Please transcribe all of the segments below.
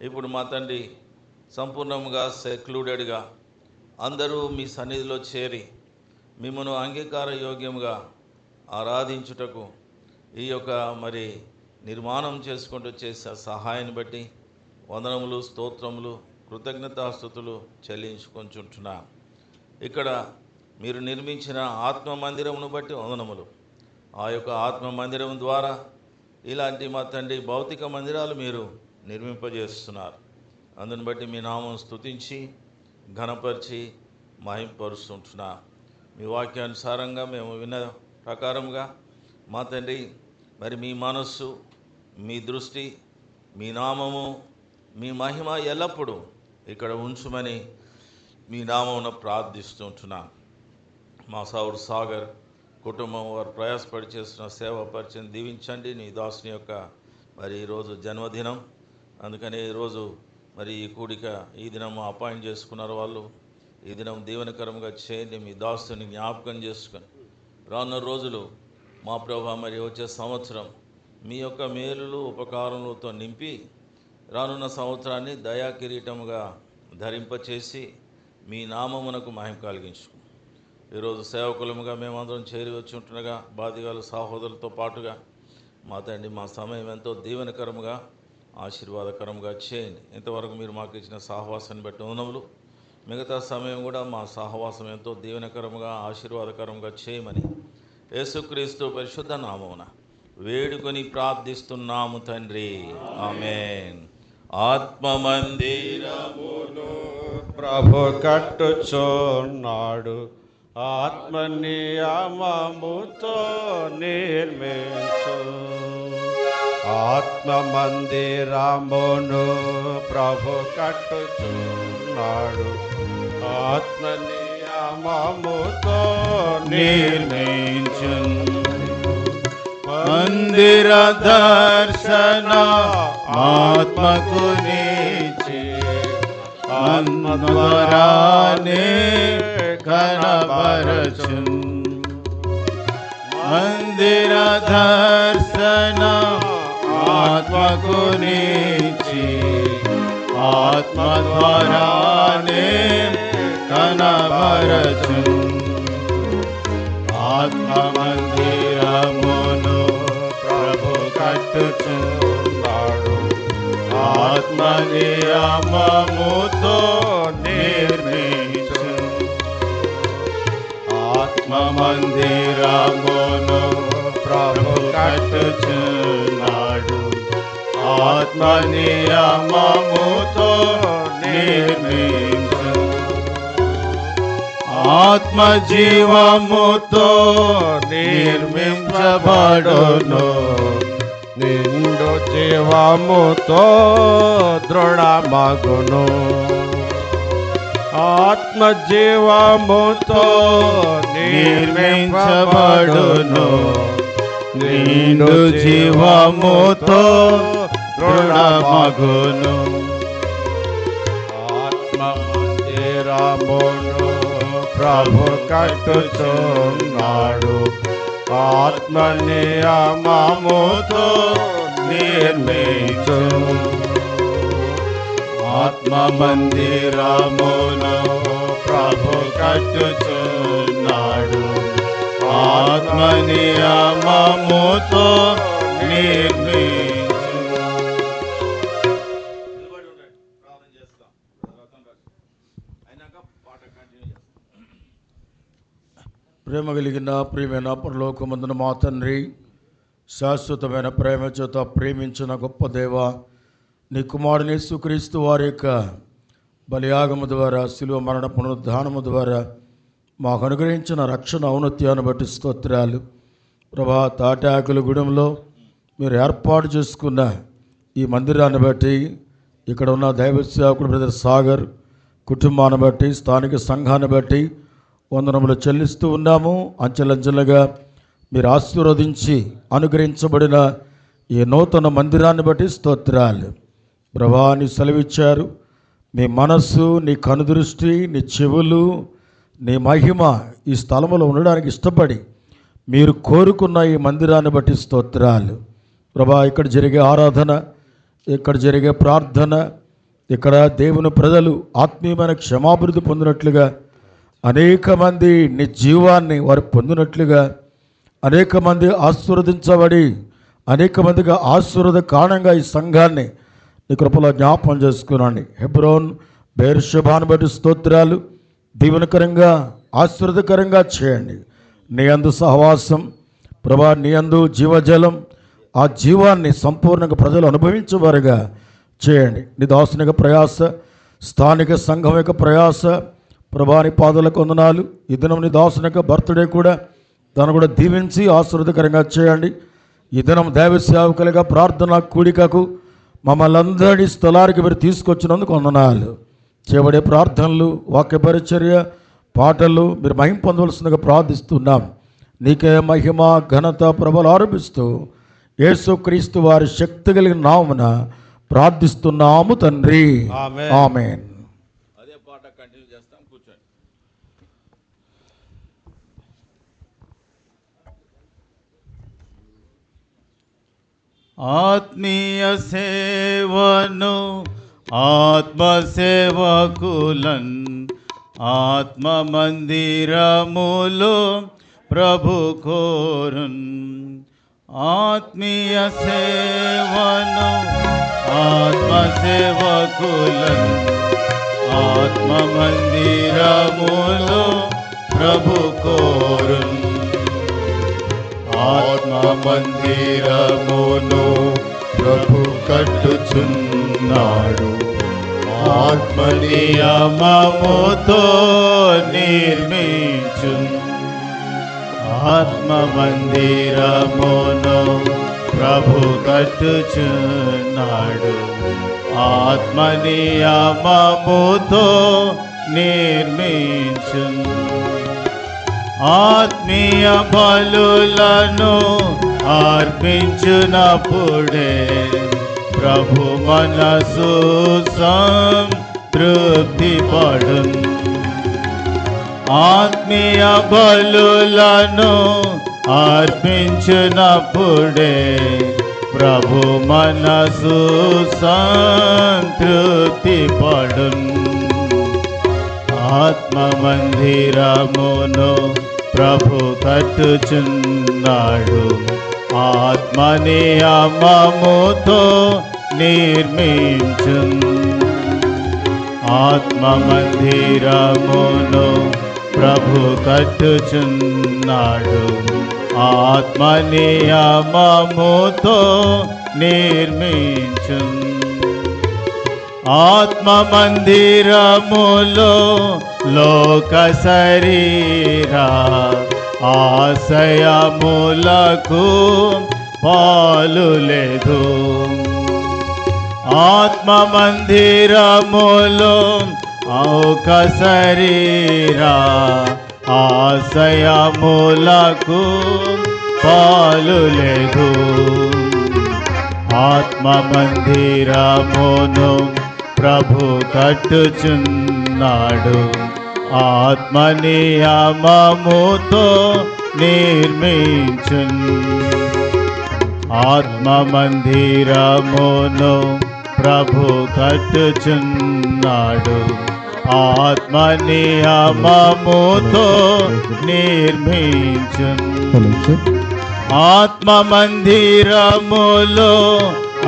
ఇప్పుడు మా తండ్రి సంపూర్ణంగా సెక్లూడెడ్గా అందరూ మీ సన్నిధిలో చేరి మిమ్మను అంగీకార యోగ్యంగా ఆరాధించుటకు ఈ యొక్క మరి నిర్మాణం చేసుకుంటూ చేసే సహాయాన్ని బట్టి వందనములు, స్తోత్రములు, కృతజ్ఞతాస్తుతులు చెల్లించుకొంచుంటున్నా. ఇక్కడ మీరు నిర్మించిన ఆత్మ మందిరమును బట్టి వందనములు. ఆ యొక్క ఆత్మ మందిరం ద్వారా ఇలాంటి మా తండ్రి భౌతిక మందిరాలు మీరు నిర్మింపజేస్తున్నారు. అందుని బట్టి మీ నామం స్తుతించి ఘనపరిచి మహింపరుస్తుంటున్నా. మీ వాక్యానుసారంగా మేము విన్న ప్రకారంగా మా తండ్రి మరి మీ మనస్సు, మీ దృష్టి, మీ నామము, మీ మహిమ ఎల్లప్పుడూ ఇక్కడ ఉంచుమని మీ నామమున ప్రార్థిస్తుంటున్నాం. మా సౌర్ సాగర్ కుటుంబం వారు ప్రయాసపడి చేస్తున్న సేవ పరిచయం దీవించండి. నీ దాసుని యొక్క మరి ఈరోజు జన్మదినం, అందుకని ఈరోజు మరి ఈ కూడిక ఈ దినం అపాయింట్ చేసుకున్నారు వాళ్ళు. ఈ దినం దీవెనకరంగా చేయండి. మీ దాసుని జ్ఞాపకం చేసుకొని రానున్న రోజులు మా ప్రభా మరి వచ్చే సంవత్సరం మీ యొక్క మేలులు ఉపకారములతో నింపి రానున్న సంవత్సరాన్ని దయా కిరీటముగా ధరింపచేసి మీ నామమునకు మహిమ కలిగించు. ఈరోజు సేవకులముగా మేమందరం చేరి వచ్చి ఉంటుండగా బాధిగాల సహోదరులతో పాటుగా మా తండ్రి మా సమయం ఎంతో దీవెనకరముగా ఆశీర్వాదకరంగా చేయండి. ఇంతవరకు మీరు మాకు ఇచ్చిన సహవాసాన్ని బట్టి వందనములు. మిగతా సమయం కూడా మా సహవాసం ఎంతో దీవెనకరముగా ఆశీర్వాదకరంగా చేయమని యేసుక్రీస్తు పరిశుద్ధ నామమున వేడుకొని ప్రార్థిస్తున్నాము తండ్రి, ఆమేన్. ఆత్మ మందిరమును ప్రభు కట్టుచున్నాడు, ఆత్మ నియమముతో నిర్మించు. ఆత్మ మందిరమును ప్రభు కట్టుచున్నాడు, ఆత్మ నియమముతో నిర్మించు. మందిర దర్శన ఆత్మకు నీచి, ఆత్మ ద్వారానే కనబరచు. మందిర దర్శన ఆత్మకు నీచి, ఆత్మ ద్వారానే కనబరచు. ఆత్మ మందిరమును ప్రభు కట్టుచున్నాడు, ఆత్మ నియమముతో నిర్మించు. ఆత్మ మందిరమును ప్రభు కట్టుచున్నాడు, ఆత్మ నియమముతో నిర్మించు. ఆత్మ జీవముతో నిర్మించబడును, నిండు జీవముతో దృఢమగును. ఆత్మ జీవముతో నిర్మించబడును, నిండు జీవముతో దృఢమగును. ఆత్మ మందిరమును ప్రభు కట్టుచున్నాడు, ఆత్మ నియమముతో నిర్మించు. ఆత్మ మందిరమును ప్రభు కట్టుచున్నాడు, ఆత్మ నియమముతో నిర్మించు. ప్రేమ కలిగిన ప్రియమైన పరలోకమందున మా తండ్రి, శాశ్వతమైన ప్రేమ చేత ప్రేమించిన గొప్ప దేవ, నీ కుమారుని యేసుక్రీస్తు వారి యొక్క బలియాగము ద్వారా, శిలువ మరణ పునరుద్ధానము ద్వారా మాకు అనుగ్రహించిన రక్షణ ఔన్నత్యాన్ని బట్టి స్తోత్రాలు. ప్రభా, తాటాకుల గూడెంలో మీరు ఏర్పాటు చేసుకున్న ఈ మందిరాన్ని బట్టి, ఇక్కడ ఉన్న దైవ సేవకుడు బ్రదర్ సాగర్ కుటుంబాన్ని బట్టి, స్థానిక సంఘాన్ని బట్టి వందనములు చెల్లిస్తూ ఉన్నాము. అంచెలంచెలుగా మీరు ఆశీర్వదించి అనుగ్రహించబడిన ఈ నూతన మందిరాన్ని బట్టి స్తోత్రాలు. ప్రభా, నీ సెలవిచ్చారు, నీ మనస్సు, నీ కనుదృష్టి, నీ చెవులు, నీ మహిమ ఈ స్థలములో ఉండడానికి ఇష్టపడి మీరు కోరుకున్న ఈ మందిరాన్ని బట్టి స్తోత్రాలు. ప్రభా, ఇక్కడ జరిగే ఆరాధన, ఇక్కడ జరిగే ప్రార్థన, ఇక్కడ దేవుని ప్రజలు ఆత్మీయమైన క్షమాభివృద్ధి పొందినట్లుగా, అనేక మంది నీ జీవాన్ని వారు పొందినట్లుగా, అనేక మంది ఆశీర్వదించబడి అనేక మందిగా ఆశీర్వాద కారణంగా ఈ సంఘాన్ని నీ కృపలో జ్ఞాపకం చేసుకున్నాను. హెబ్రోన్ బెయేర్షెబాను బట్టి స్తోత్రాలు. దీవెనకరంగా ఆశీర్వదకరంగా చేయండి. నీ అందు సహవాసం ప్రభా, నీ అందు జీవజలం, ఆ జీవాన్ని సంపూర్ణంగా ప్రజలు అనుభవించేవారుగా చేయండి. నీ దాసునిక ప్రయాస, స్థానిక సంఘం యొక్క ప్రయాస ప్రభా, నీ పాదాలకు వందనాలు. ఈ దినం నీ దాసుని యొక్క బర్త్డే కూడా దాన్ని కూడా దీవించి ఆశీర్వదకరంగా చేయండి. ఈ దినం దైవ సేవకులుగా ప్రార్థన కూడికకు మమ్మల్ని అందరినీ స్థలానికి మీరు తీసుకొచ్చినందుకు వందనాలు. చేయబడే ప్రార్థనలు, వాక్య పరిచర్య, పాటలు మీరు మహిమ పొందవలసిందిగా ప్రార్థిస్తున్నాం. నీకే మహిమ ఘనత ప్రభలు ఆరోపిస్తూ యేసుక్రీస్తు వారి శక్తి కలిగిన నామమున ప్రార్థిస్తున్నాము తండ్రి, ఆమేన్. అదే పాట కంటిన్యూ చేస్తాం. కూర్చోండి. ఆత్మీయ సేవను ఆత్మసేవకులన్ ఆత్మ మందిరములో ప్రభు కోరున్. ఆత్మీయ సేవను ఆత్మసేవకులన్ ఆత్మ మందిరములో ప్రభు కోరున్. ఆత్మ మందిరమును ప్రభు కట్టుచున్నాడు. ఆత్మ నియమముతో నిర్మించు. ఆత్మ మందిరమును ప్రభు కట్టుచున్నాడు. ఆత్మ నియమముతో నిర్మించు. ఆత్మీయ బలులను అర్పించునప్పుడే ప్రభు మనసు సంతృప్తి పడును. ఆత్మీయ బలులను అర్పించునప్పుడే ప్రభు మనసు సంతృప్తి పడును. ఆత్మ మందిరమును ప్రభు కట్టుచున్నాడు. ఆత్మ నియమముతో నిర్మించు. ఆత్మ మందిరమును ప్రభు కట్టుచున్నాడు. ఆత్మ నియమముతో నిర్మించు. ఆత్మ మందిరములో లోక శరీరా ఆశయములకు పాలు లేదు. ఆత్మ మందిరములో లోక శరీరా ఆశయములకు పాలు లేదు. ఆత్మ మందిరమును ప్రభు కట్టుచున్నాడు. ఆత్మ నియమముతో నిర్మించు. ఆత్మ మందిరమును ప్రభు కట్టుచున్నాడు. ఆత్మ నియమముతో నిర్మించు. ఆత్మ మందిరములో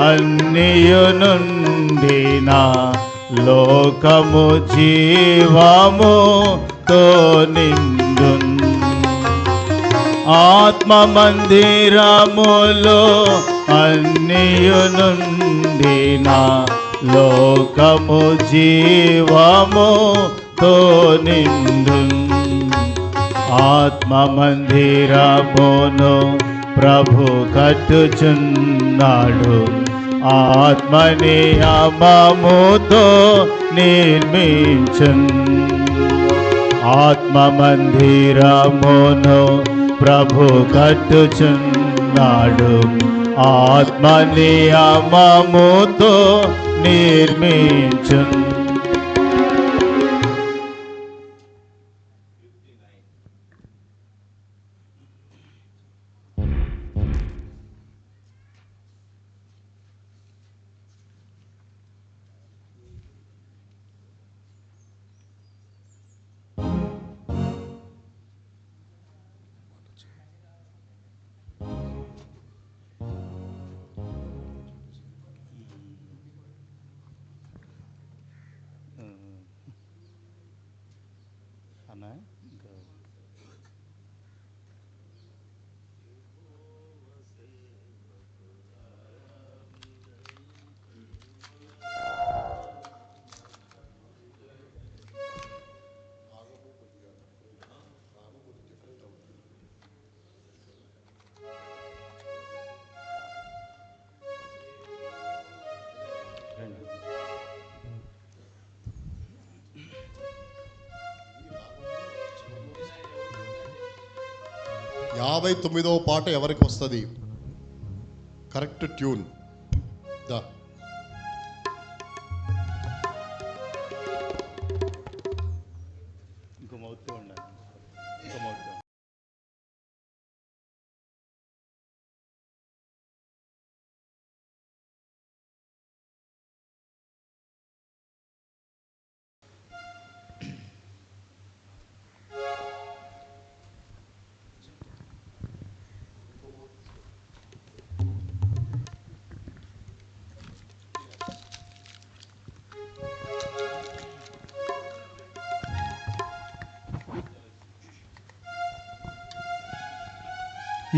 అన్నియునుండిన లోకము జీవముతో నిండున్. ఆత్మ మందిరములో అన్నియునుండిన లోకము జీవముతో నిండున్. ఆత్మ మందిరమును ప్రభు కట్టుచున్నాడు. ఆత్మ నియమముతో నిర్మించు. ఆత్మ మందిరమును ప్రభు కట్టుచున్నాడు. ఆత్మ నియమముతో నిర్మించు. యాభై 59వ పాట ఎవరికి వస్తుంది? కరెక్ట్ ట్యూన్ దా. ఇంకో మౌత్ ఉండాలి, ఇంకో మౌత్.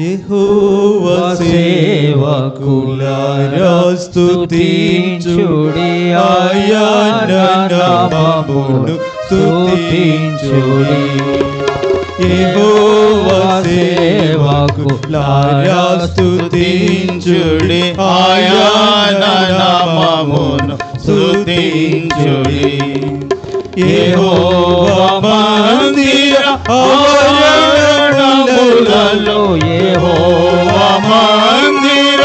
యెహోవా సేవకులారా స్తుతించుడి, ఆయన నామమును స్తుతించుడి. యెహోవా సేవకులారా స్తుతించుడి, ఆయన నామమును స్తుతించుడి. యెహోవా మందిర ఆవరణములలో, యెహోవా మందిర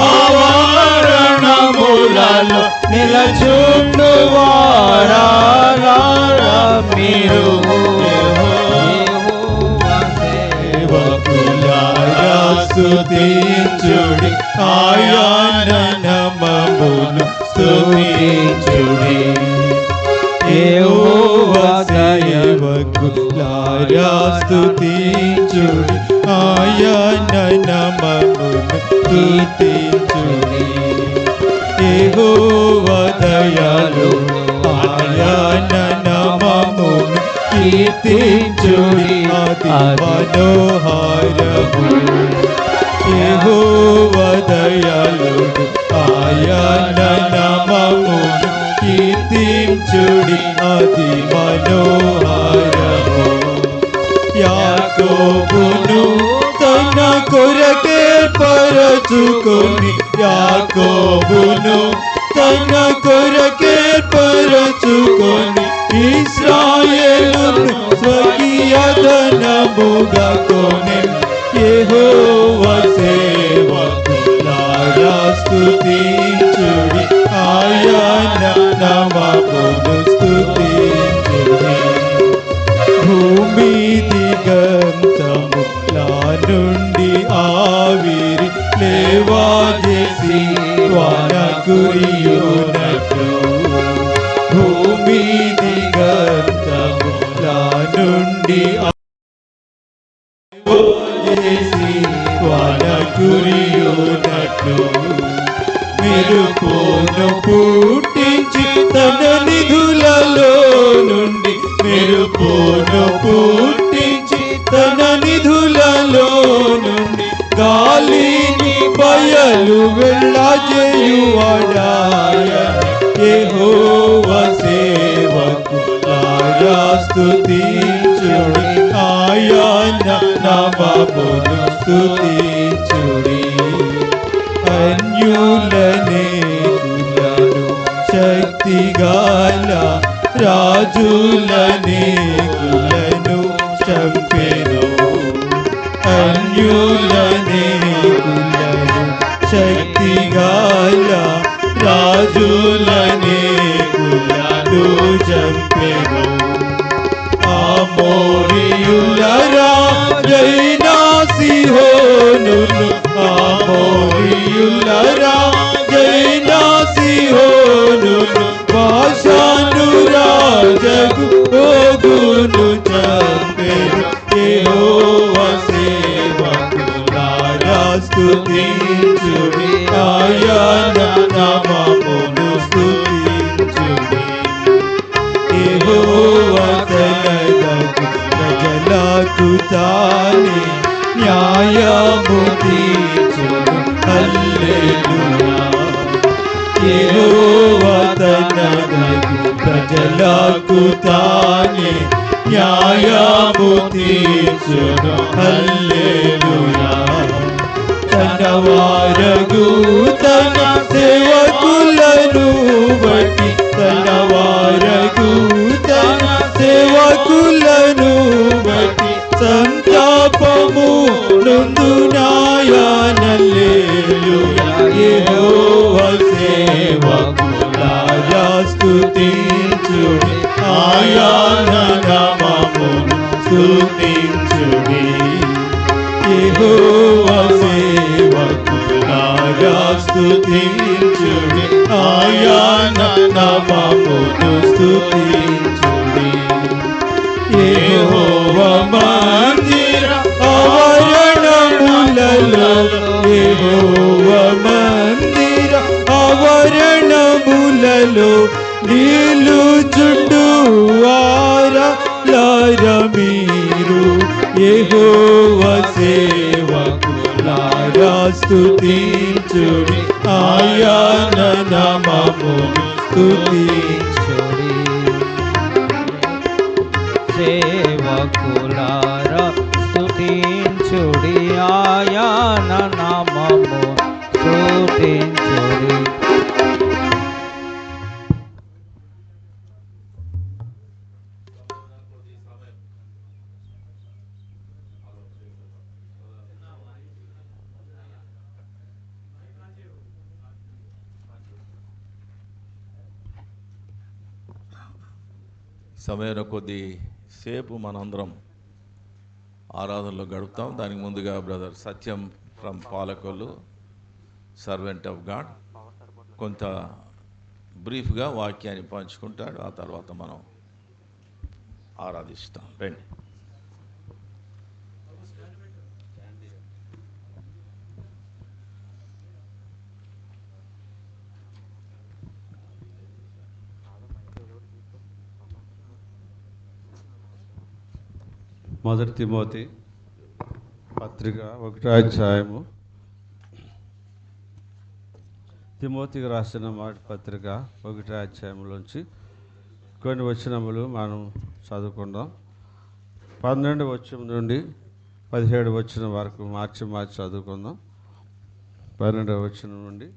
ఆవరణములలో నిలచుండు వారారా మీరు. యెహోవా సేవకులారా స్తుతించుడి, ఆయన నామమును స్తుతించుడి. యెహోవా సేవకులారా స్తుతించుడి, ఆయన నామమును స్తుతించుడి. యెహోవా దయాళుడు, ఆయన నామమును కీర్తించుడి, అతి మనోహరము. యెహోవా దయాళుడు, ఆయన నామమును కీర్తించుడి, అతి మనోహరము. యాకోబును తన కొరకేర్పరచుకొని, యాకోబును తన కొరకేర్పరచుకొని, ఇశ్రాయేలును స్వకీయధనముగా కొనెను. యెహోవా సేవకులారా స్తుతించుడి, ఆయన నామమును స్తుతించుడి. భూమి దిగంతముల నుండి ఆవిరి లేవాజేసి వాన కురియునట్లు, భూమి దిగంతముల నుండి ఆవిరి వాన కురియునట్లు, మెరుపును పుట్టించి తన నిధులలో నుండి, మెరుపును పుట్టించి తన నిధులలో నుండి, గాలిని బయలు వెళ్ళజేయువాడాయ. యెహోవా సేవకులారా స్తుతించుడి, ఆయన నామమును స్తుతించుడి. అన్యులనేకులను శక్తిగల రాజులనేకులను చంపెను, అన్యులనేకులను శక్తిగల రాజులనేకులను చంపెను. ఆమోరీయుల రాజైన సిహోనును, ఆమోరీయుల రాజైన సిహోనును, బాషాను రాజగు ఓగును చంపెను. యెహోవా సేవకులారా స్తుతించుడి, ఆయన నామమును స్తుతించుడి. యెహోవా తనకు ప్రజలకు తానే న్యాయము తీర్చును. హల్లెలూయా. యెహోవా తనకు ప్రజలకు తానే న్యాయము తీర్చును. హల్లెలూయా. తన వారగు తన సేవకులను బట్టి, తన వారగు తన సేవకులను బట్టి సంతాపము నొందునాయనల్లేలుయా. యెహోవా సేవకులారా స్తుతించుడి, ఆయన నామమును స్తుతించుడి. యెహోవా సేవకులారా స్తుతించుడి, ఆయన నామమును స్తుతించుడి. యెహోవా మందిర ఆవరణములలో, యెహోవా మందిర ఆవరణములలో నిలుచుండు వారలారా మీరు. యెహోవా సేవకులారా స్తుతించుడి, ఆయన నామమును స్తుతించుడి. సేవకులారా స్తుతించుడి, ఆయన నామము స్తుతించుడి. సమయంలో కొద్ది సేపు మనందరం ఆరాధనలో గడుపుతాం. దానికి ముందుగా brother Satyam from Palakollu, servant of God, కొంత బ్రీఫ్గా వాక్యాన్ని పంచుకుంటాడు. ఆ తర్వాత మనం ఆరాధిస్తాం. రండి. మొదటి తిమోతి పత్రిక 1వ అధ్యాయము. తిమోతికి రాసిన మొదటి పత్రిక 1వ అధ్యాయంలోంచి కొన్ని వచనములు మనం చదువుకుందాం. 12వ వచనం నుండి 17వ వచనం వరకు మార్చి చదువుకుందాం. 12వ వచనం నుండి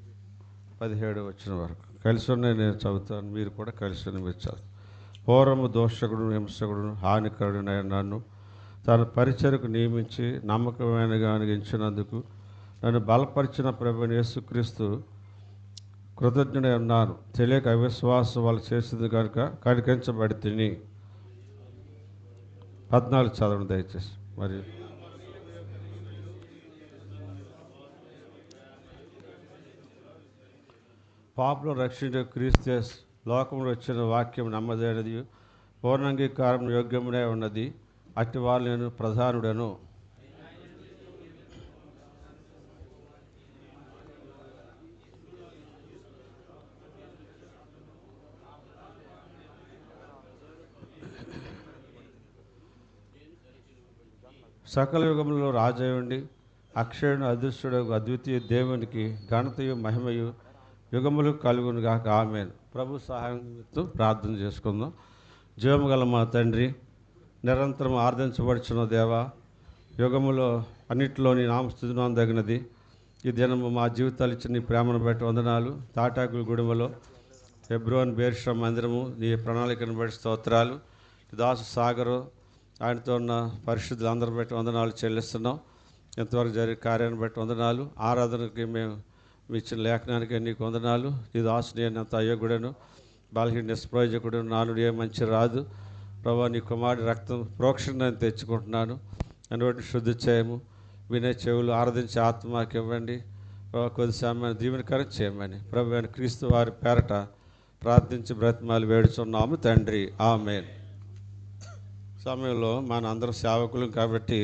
17వ వచనం వరకు కలిసి ఉన్నాయి. నేను చదువుతాను, మీరు కూడా కలిసి వినిపించాలి. పూర్వము దోషకుడు, హింసకుడు, హానికరుడునైన నన్ను తన పరిచర్యకు నియమించి నమ్మకమైనగా అనిగించినందుకు నన్ను బలపరిచిన ప్రభువైన యేసుక్రీస్తు కృతజ్ఞుడై ఉన్నాను. తెలియక అవిశ్వాసం వాళ్ళు చేసింది కనుక కనికరించబడి తిని. 14 చదవండి దయచేసి. మరియు పాపను రక్షించే క్రీస్తు లోకంలో వచ్చిన వాక్యం నమ్మదైనది, పూర్ణాంగీకారం యోగ్యమునే ఉన్నది. అట్టి వాళ్ళు నేను ప్రధానుడను. సకల యుగములలో రాజయుండి అక్షయుడు అదృష్టుడు అద్వితీయ దేవునికి ఘనతయు మహిమయు యుగములు కలుగును గాక. ఆమేన్. ప్రభు సహాయంతో ప్రార్థన చేసుకుందాం. జీవము గల మా తండ్రి, నిరంతరం ఆరాధించబడుచున్న దేవా, యుగములో అన్నిటిలోని నామస్తుతినందగినది. ఈ దినము మా జీవితాలు ఇచ్చిన నీ ప్రేమను బట్టి వందనాలు. తాటాకుల గుడిమలో హెబ్రోన్ బేర్షా మందిరము నీ ప్రణాళికను బట్టి స్తోత్రాలు. దాసు సాగరు ఆయనతో ఉన్న పరిశుద్ధులందరూ బట్టి వందనాలు చెల్లిస్తున్నాం. ఎంతవరకు జరిగే కార్యాన్ని బట్టి వందనాలు. ఆరాధనకి మేము మీ ఇచ్చిన లేఖనానికి నీకు వందనాలు. ఈ దాసు నేను అంత అయోగ్యుడను, బలహీన నిష్ప్రయోజకుడు, నానుడు ఏ మంచి రాదు. ప్రభా, నీ కుమారుడి రక్తం ప్రోక్షణ నేను తెచ్చుకుంటున్నాను. అటువంటి శుద్ధి చేయము. వినే చెవులు ఆరాధించే ఆత్మకి ఇవ్వండి. ప్రభా, కొద్ది సమయాన్ని దీవెనకరం చేయమని ప్రభు అయిన క్రీస్తు వారి పేరట ప్రార్థించి బ్రతిమాలు వేడుచున్నాము తండ్రి. ఆమేన్. సమయంలో మన అందరం సేవకులు కాబట్టి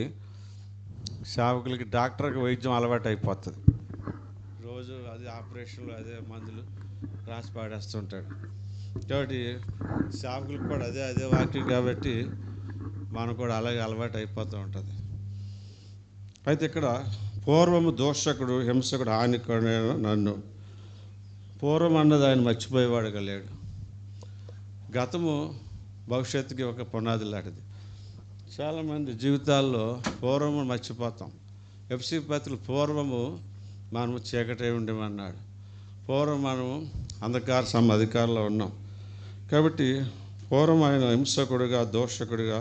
సేవకులకి డాక్టర్కి వైద్యం అలవాటు అయిపోతుంది. రోజు అదే ఆపరేషన్లు, అదే మందులు రాసి పాడేస్తుంటాడు. కాబట్టి సేవకులకు కూడా అదే వాక్యం కాబట్టి మనకు కూడా అలాగే అలవాటు అయిపోతూ ఉంటుంది. అయితే ఇక్కడ పూర్వము దోషకుడు హింసకుడు హానికుడు నన్ను, పూర్వం అన్నది ఆయన మర్చిపోయేవాడుగా లేడు. గతము భవిష్యత్తుకి ఒక పునాది లాంటిది. చాలామంది జీవితాల్లో పూర్వము మర్చిపోతాం. ఎఫ్సి పత్రికలు పూర్వము మనము చీకటే ఉండేమన్నాడు. పూర్వం మనము అంధకార అధికారంలో ఉన్నాం. కాబట్టి పూర్వం ఆయన హింసకుడిగా దోషకుడిగా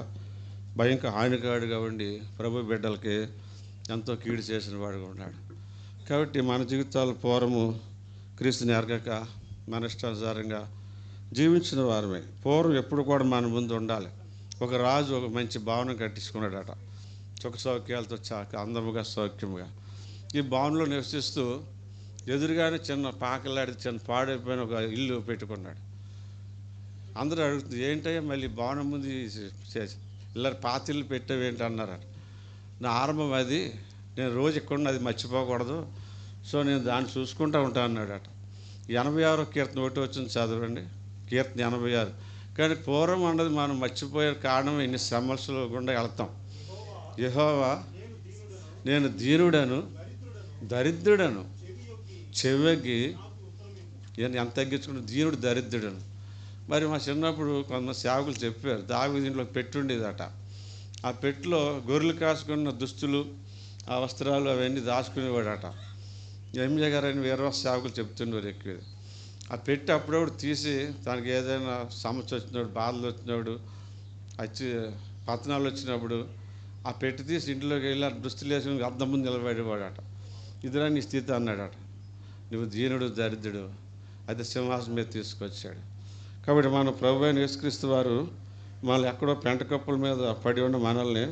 భయంకర హానికారుడిగా ఉండి ప్రభు బిడ్డలకి ఎంతో కీడు చేసిన వాడుగా ఉన్నాడు. కాబట్టి మన జీవితాలు పూర్వము క్రీస్తుని ఎరగక మన ఇష్టానుసారంగా జీవించిన వారమే. పూర్వం ఎప్పుడు కూడా మన ముందు ఉండాలి. ఒక రాజు ఒక మంచి భవనం కట్టించుకున్నాడట, సుఖ సౌఖ్యాలతో అందముగా సౌఖ్యముగా. ఈ భవనంలో నివసిస్తూ ఎదురుగానే చిన్న పాకలాడి చిన్న పాడైపోయిన ఒక ఇల్లు పెట్టుకున్నాడు. అందరూ అడుగుతుంది, ఏంటయ్యా మళ్ళీ భవనం ముందు ఇలా పాత ఇల్లు పెట్టేవేంటి అన్నారట. నా ఆరంభం అది, నేను రోజు ఇక్కడ అది మర్చిపోకూడదు, సో నేను దాన్ని చూసుకుంటూ ఉంటాను అన్నాడట. 86 కీర్తన ఒకటి వచ్చింది చదవండి, కీర్తన 86. కానీ పూర్వం అన్నది మనం మర్చిపోయే కారణం ఇన్ని సమస్యలు గుండా వెళ్తాం. యెహోవా నేను దీనుడను దరిద్రుడను చెవికి ఎంత తగ్గించుకుంటే దీనుడు దరిద్రుడను. మరి మా చిన్నప్పుడు కొంతమంది సేవకులు చెప్పారు, దావీదు దీంట్లో పెట్టుండేదట. ఆ పెట్టిలో గొర్రెలు కాసుకున్న దుస్తులు, ఆ వస్త్రాలు అవన్నీ దాచుకునేవాడట. ఎంజే గారు అని వేరే సేవకులు చెప్తుండేవారు ఎక్కువ. ఆ పెట్టి అప్పుడప్పుడు తీసి తనకి ఏదైనా సమస్య వచ్చినప్పుడు, బాధలు వచ్చినప్పుడు, పతనాలు వచ్చినప్పుడు ఆ పెట్టి తీసి ఇంట్లోకి వెళ్ళి దుస్తులు వేసుకుని అద్దం ముందు నిలబడేవాడట. ఇదిరా నీ స్థితి అన్నాడట. నువ్వు దీనుడు దరిద్రుడు, అది సింహాసనం మీద తీసుకొచ్చాడు. కాబట్టి మన ప్రభు అయిన యేసుక్రీస్తు వారు మనల్ని ఎక్కడో పెంట కప్పుల మీద పడి ఉన్న మనల్ని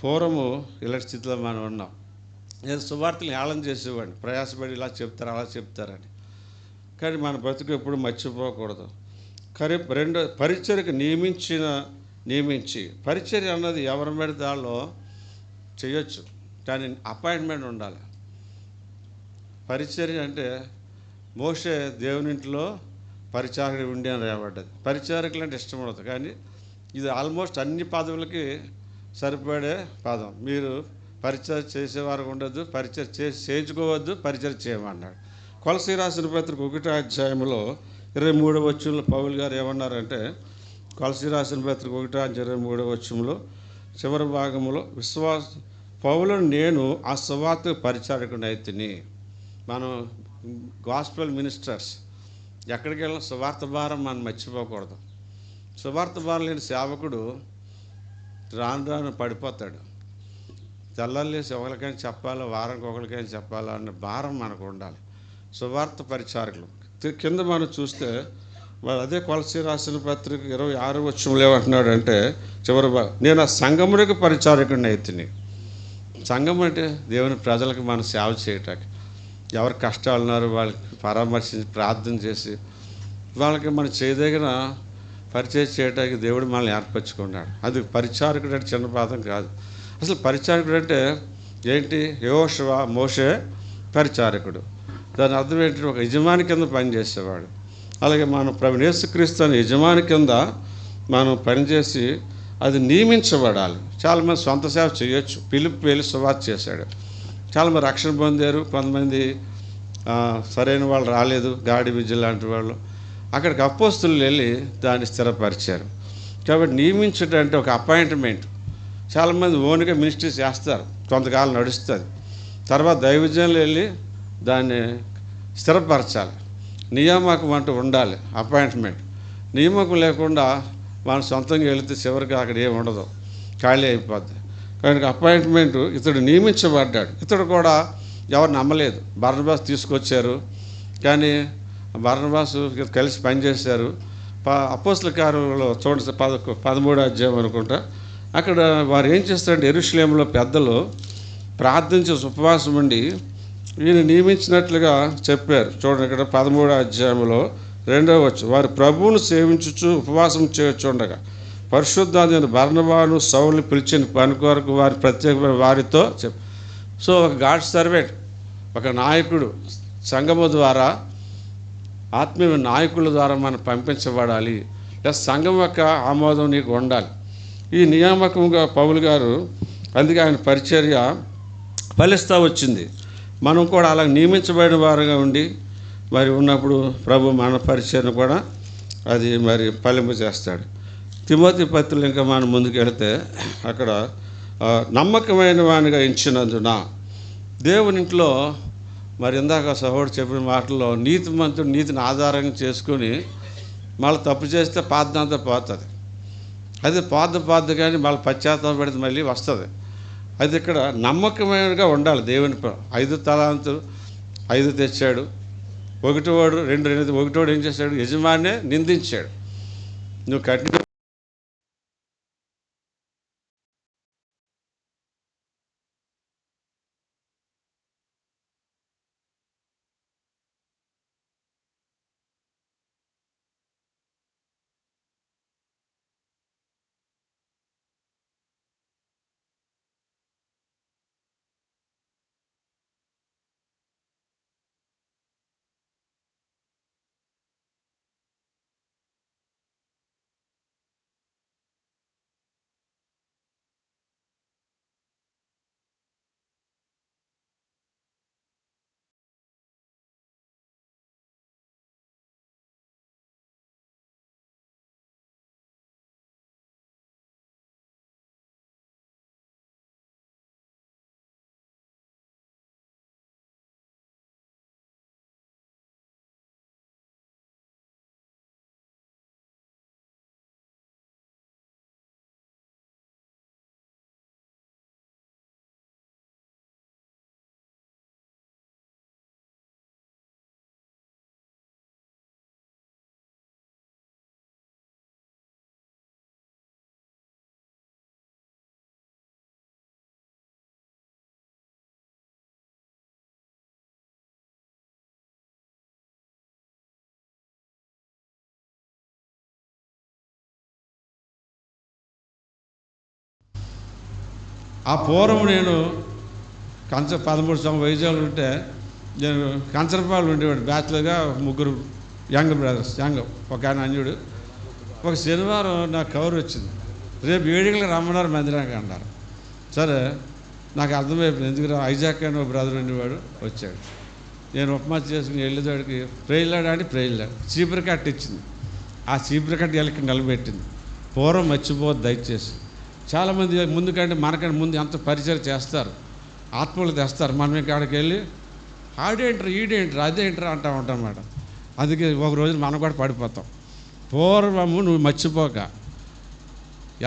పూర్వము ఇలాంటి స్థితిలో మనం ఉన్నాం. నేను సువార్తలు ఏళన చేసేవాడిని, ప్రయాసపడి ఇలా చెప్తారు అలా చెప్తారని. కానీ మన బ్రతుకు ఎప్పుడు మర్చిపోకూడదు. కానీ రెండో పరిచర్యకు నియమించి పరిచర్య అన్నది ఎవరి మీద దానిలో చేయొచ్చు, కానీ అపాయింట్మెంట్ ఉండాలి. పరిచర్య అంటే మోషే దేవునింట్లో పరిచారకుడు ఉండి అని రాబడ్డది. పరిచారకులు అంటే ఇష్టం ఉండదు, కానీ ఇది ఆల్మోస్ట్ అన్ని పదవులకి సరిపడే పదం. మీరు పరిచయం చేసేవారు ఉండదు, పరిచయం చేయించుకోవద్దు, పరిచయం చేయమన్నాడు. కొలసీ రాసిన పత్రిక 1వ అధ్యాయంలో 23వ వచనంలో పౌలు గారు ఏమన్నారంటే, కొలసీ రాసిన పత్రిక 1వ అధ్యాయం 23వ వచనంలో చివరి భాగంలో పౌలను నేను ఆ సువార్త పరిచారకుని అయితిని. మనం గాస్పెల్ మినిస్టర్స్ ఎక్కడికి వెళ్ళిన సువార్త భారం మనం మర్చిపోకూడదు. సువార్త భారం లేని సేవకుడు రాను పడిపోతాడు. తెల్లాలేసి ఒకరికైనా చెప్పాలా, వారానికి ఒకరికైనా చెప్పాలా అన్న భారం మనకు ఉండాలి. సువార్త పరిచారకులు కింద మనం చూస్తే మరి అదే కొలసీ రాసిన పత్రిక 26వ వచనంలో ఏమంటున్నాడు అంటే, చివరి నేను ఆ సంఘమునికి పరిచారకుడిని అయితిని. సంఘం అంటే దేవుని ప్రజలకు మనం సేవ చేయటానికి, ఎవరు కష్టాలు ఉన్నారో వాళ్ళకి పరామర్శించి ప్రార్థన చేసి వాళ్ళకి మనం చేయదగిన పరిచయం చేయడానికి దేవుడు మనల్ని ఏర్పరచుకున్నాడు. అది పరిచారకుడు అంటే చిన్న పాదం కాదు. అసలు పరిచారకుడు అంటే ఏంటి? యెహోషువ మోషే పరిచారకుడు. దాని అర్థం ఏంటంటే ఒక యజమాని కింద పనిచేసేవాడు. అలాగే మనం ప్రభు యేసుక్రీస్తు అనే యజమాని కింద మనం పనిచేసి అది నియమించబడాలి. చాలామంది సొంత సేవ చేయొచ్చు. పిలుపు వెళ్ళి సువార్త చేశాడు, చాలామంది రక్షణ పొందారు. కొంతమంది సరైన వాళ్ళు రాలేదు, గాడి విద్య లాంటి వాళ్ళు. అక్కడికి అపోస్తులు వెళ్ళి దాన్ని స్థిరపరిచారు. కాబట్టి నియమించడం అంటే ఒక అపాయింట్మెంట్. చాలామంది ఓన్గా మినిస్ట్రీ చేస్తారు, కొంతకాలం నడుస్తుంది. తర్వాత దైవజనులు వెళ్ళి దాన్ని స్థిరపరచాలి. నియామకం అంటూ ఉండాలి, అపాయింట్మెంట్. నియామకం లేకుండా మనం సొంతంగా వెళితే చివరికి అక్కడ ఏమి ఉండదు, ఖాళీ అయిపోద్ది. కనుక అపాయింట్మెంటు ఇతడు నియమించబడ్డాడు. ఇతడు కూడా ఎవరు నమ్మలేదు. బర్నబాస్ తీసుకొచ్చారు, కానీ బర్నబాసు కలిసి పనిచేశారు. అపోస్తల కార్యంలో చూడండి 13వ అధ్యాయం అనుకుంటా, అక్కడ వారు ఏం చేస్తారంటే యెరూషలేములో పెద్దలు ప్రార్థించి ఉపవాసం ఉండి ఈయన నియమించినట్లుగా చెప్పారు. చూడండి ఇక్కడ 13వ అధ్యాయంలో 2వ వచనం, వారు ప్రభువును సేవించుచు ఉపవాసం చేయొచ్చుండగా పరిశుద్ధాత్మ బర్నబాను సౌలుని పిలిచిన పని కొరకు వారి ప్రత్యేకమైన వారితో సో ఒక గాడ్ సర్వెంట్, ఒక నాయకుడు సంఘము ద్వారా, ఆత్మీయ నాయకుల ద్వారా మనం పంపించబడాలి. లేదా సంఘం యొక్క ఆమోదం నీకు ఉండాలి. ఈ నియామకంగా పౌలు గారు, అందుకే ఆయన పరిచర్య ఫలిస్తూ వచ్చింది. మనం కూడా అలా నియమించబడిన వారుగా ఉండి మరి ఉన్నప్పుడు ప్రభు మన పరిచయను కూడా అది మరి ఫలింప చేస్తాడు. తిమోతి పత్రికలు ఇంకా మనం ముందుకు వెళితే అక్కడ నమ్మకమైన వానిగా ఎంచినందున దేవుని ఇంట్లో మరి ఇందాక సహోదరుడు చెప్పిన మాటల్లో నీతిమంతుడు నీతిని ఆధారంగా చేసుకొని మళ్ళీ తప్పు చేస్తే పాదంతా పోతుంది. అది పోద్ద కానీ మళ్ళీ పశ్చాత్తాపం పెడితే మళ్ళీ వస్తుంది. అది ఇక్కడ నమ్మకమైనగా ఉండాలి. దేవుని 5 తలాంతులు 5 తెచ్చాడు, ఒకటోడు 2 ఒకటోడు ఏం చేశాడు? యజమానే నిందించాడు. నువ్వు కఠిన ఆ పూర్వం నేను 13 సంవత్సరాల వయసులో ఉంటే నేను కంచరపాలు ఉండేవాడు. బ్యాచులర్గా 3 యంగ్ బ్రదర్స్, ఒక ఆయన అన్యుడు. ఒక శనివారం నాకు కవర్ వచ్చింది, రేపు 7 గంటలకు రమ్మన్నారు మందిరానికి అన్నారు. సరే నాకు అర్థమైపోయింది, ఎందుకు ఐజాక్ అని ఒక బ్రదర్ ఉండేవాడు, వచ్చాడు. నేను ఉపమా చేసుకుని వెళ్ళేదాడికి ప్రేయిలాడు అంటే ప్రేయిలాడు చీపురు కట్ట ఇచ్చింది. ఆ చీపురు కట్ట వెళ్ళకి నిలబెట్టింది. పూర్వం మర్చిపోవద్దు దయచేసి. చాలామంది ముందుకంటే మనకంటే ముందు ఎంత పరిచయం చేస్తారు, ఆత్మలు తెస్తారు. మనం ఇక్కడికి వెళ్ళి ఆడేంటారు ఈడేంటారు అదేంటారు అంటూ ఉంటాం మేడం. అందుకే ఒక రోజు మనం కూడా పడిపోతాం. పూర్వము నువ్వు మర్చిపోక,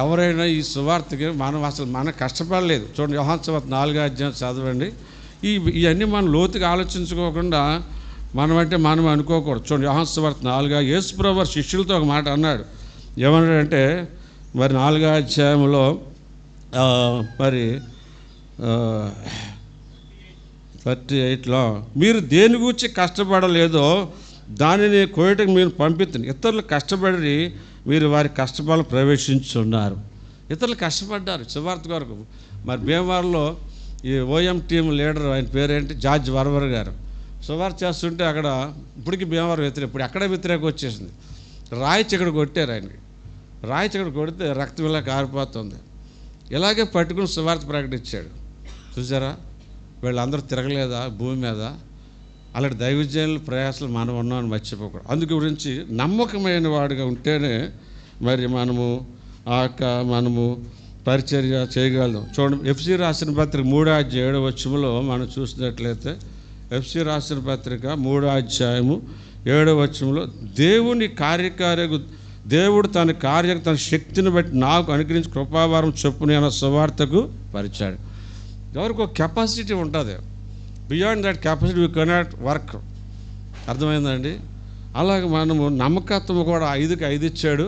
ఎవరైనా ఈ సువార్తకి మనం కష్టపడలేదు. చూడండి, యోహాను సువార్త 4వ అధ్యాయం చదవండి. ఇవన్నీ మనం లోతుగా ఆలోచించుకోకుండా మనం అనుకోకూడదు. చూడండి, యోహాను సువార్త 4 యేసు ప్రభువు శిష్యులతో ఒక మాట అన్నాడు. ఏమన్నాడంటే మరి 4వ అధ్యాయంలో మరి 38లో మీరు దేని గురించి కష్టపడలేదో దానిని కోయటకు మీరు పంపిస్తుంది. ఇతరులు కష్టపడి మీరు వారి కష్టపాలు ప్రవేశించున్నారు. ఇతరులు కష్టపడ్డారు సువార్త కొరకు. మరి భీమవరంలో ఈ ఓఎం టీం లీడర్, ఆయన పేరేంటి, జార్జ్ వర్వర్ గారు సువార్త చేస్తుంటే అక్కడ ఇప్పటికి భీమవరం ఇప్పుడు ఎక్కడే వ్యతిరేకం వచ్చేసింది. రాయి చిక్కడ కొట్టారు ఆయనకి. రాయి చిక్కడ కొడితే రక్తం ఇలా కారిపోతుంది. ఇలాగే పట్టుకుని సువార్త ప్రకటించాడు. చూసారా, వీళ్ళందరూ తిరగలేదా భూమి మీద? అలాంటి దైవజనుల ప్రయాసాలు మనం ఉన్నామని మర్చిపోకూడదు. అందుకు గురించి నమ్మకమైన వాడిగా ఉంటేనే మరి మనము పరిచర్య చేయగలం. చూడండి, ఎఫ్సి రాసిన పత్రిక 3వ అధ్యాయం 7వ వచనంలో మనం చూసినట్లయితే, ఎఫ్సి రాసిన పత్రిక 3వ అధ్యాయము 7వ వచనంలో, దేవుడు తన శక్తిని బట్టి నాకు అనుగ్రహించి కృపావారం చొప్పున ఆయన సువార్తకు పరిచాడు. ఎవరికి ఒక కెపాసిటీ ఉంటుంది. Beyond that capacity we cannot work. అర్థమైందండి? అలాగే మనము నమ్మకత్వం కూడా 5కి 5 ఇచ్చాడు.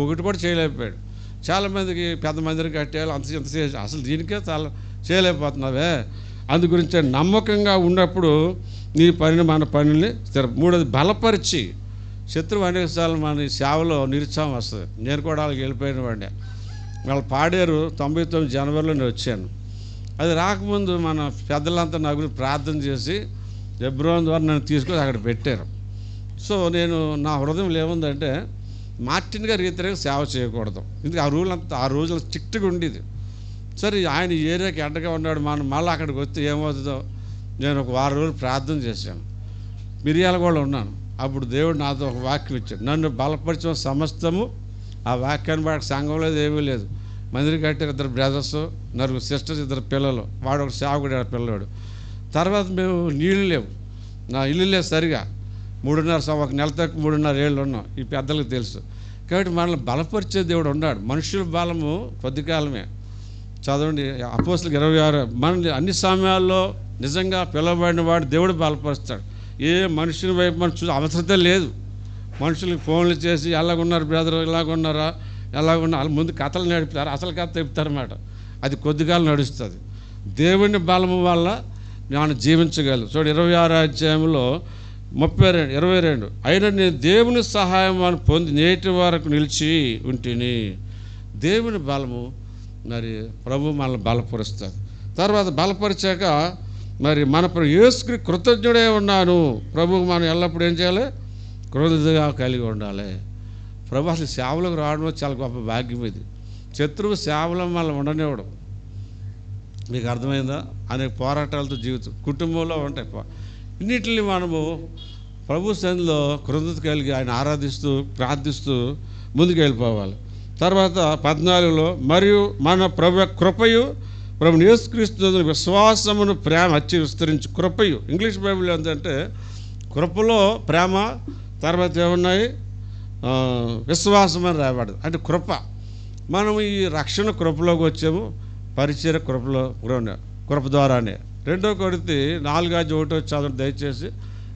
ఒకటి కూడా చేయలేకపోయాడు. చాలామందికి పెద్ద మందిరికి కట్టేయాలి, ఇంత అసలు దీనికే చాలా చేయలేకపోతున్నావే. అందు గురించి నమ్మకంగా ఉన్నప్పుడు నీ పనిని మన పనిని 3వది బలపరిచి. శత్రువు అనేకసార్లు మన సేవలో నిరుత్సాహం వస్తుంది. నేను కూడా వాళ్ళకి వెళ్ళిపోయిన వాడిని. వాళ్ళు పాడారు 99 జనవరిలో నేను వచ్చాను. అది రాకముందు మన పెద్దలంతా నా గురించి ప్రార్థన చేసి హెబ్రోన్ ద్వారా నన్ను తీసుకొని అక్కడ పెట్టారు. సో నేను నా హృదయంలో ఏముందంటే, మార్టిన్ గారు రీతిగా సేవ చేయకూడదు. ఎందుకంటే ఆ రూల్ అంతా ఆ రోజుల్లో స్ట్రిక్ట్గా ఉండేది. సరే ఆయన ఈ ఏరియాకి అడ్డగా ఉన్నాడు, మనం మళ్ళీ అక్కడికి వస్తే ఏమవుతుందో నేను ఒక 10 రోజులు ప్రార్థన చేశాను. మిరియాలగూడలో ఉన్నాను. అప్పుడు దేవుడు నాతో ఒక వాక్యం ఇచ్చాడు, నన్ను బలపరిచిన సమస్తము. ఆ వాక్యాన్ని వాడికి సంఘం లేదు, ఏమీ లేదు. మందిరం కట్టారు 2 బ్రదర్స్, 4 సిస్టర్స్, 2 పిల్లలు, వాడు ఒక సేవకుడు పిల్లవాడు. తర్వాత మేము నీళ్ళు లేవు, నా ఇల్లు లేదు సరిగా, 3.5 ఒక నెల తక్కువ 3.5 ఏళ్ళు ఉన్నాం. ఈ పెద్దలకు తెలుసు. కాబట్టి మనల్ని బలపరిచే దేవుడు ఉన్నాడు. మనుషుల బలము కొద్ది కాలమే. చదవండి అపోస్తలులకు 26. మనల్ని అన్ని సమయాల్లో నిజంగా పిలవబడిన వాడు దేవుడు బలపరుస్తాడు. ఏ మనుషుని వైపు మనం అవసరత లేదు. మనుషులకు ఫోన్లు చేసి ఎలాగున్నారు బ్రదర్, ఎలాగున్నారా, ఎలాగున్నారు, ముందు కథలు నడుపుతారు, అసలు కథ చెప్తారన్నమాట. అది కొద్దికాలం నడుస్తుంది. దేవుని బలము వల్ల మనం జీవించగలం. చూడు 26 అధ్యాయంలో 22 అయినా నేను దేవుని సహాయం అని పొంది నేటి వరకు నిలిచి ఉంటిని. దేవుని బలము మరి ప్రభు మనల్ని బలపరుస్తుంది. తర్వాత బలపరిచాక మరి మన యేసుకి కృతజ్ఞుడే ఉన్నాను. ప్రభువు మనం ఎల్లప్పుడూ ఏం చేయాలి? కృతజ్ఞతగా కలిగి ఉండాలి. ప్రభు అసలు సేవలకు రావడం చాలా గొప్ప భాగ్యం. ఇది శత్రువు సేవలో మనల్ని ఉండనివ్వడం. మీకు అర్థమైందా? అనేక పోరాటాలతో జీవితం కుటుంబంలో ఉంటాయి. ఇన్నిటిని మనము ప్రభు సన్నిధిలో కృతజ్ఞత కలిగి ఆయన ఆరాధిస్తూ ప్రార్థిస్తూ ముందుకు వెళ్ళిపోవాలి. తర్వాత 14లో మరియు మన ప్రభు కృపయు ప్రభు యేసుక్రీస్తు విశ్వాసమును ప్రేమ వచ్చి విస్తరించి. కృపయు ఇంగ్లీష్ బైబిల్ ఏంటంటే కృపలో ప్రేమ, తర్వాత ఏమున్నాయి విశ్వాసం అని రాయబడదు. అంటే కృప. మనం ఈ రక్షణ కృపలోకి వచ్చాము, పరిచయ కృప ద్వారానే. 2 కొరింథీ 4:1 చదవండి దయచేసి.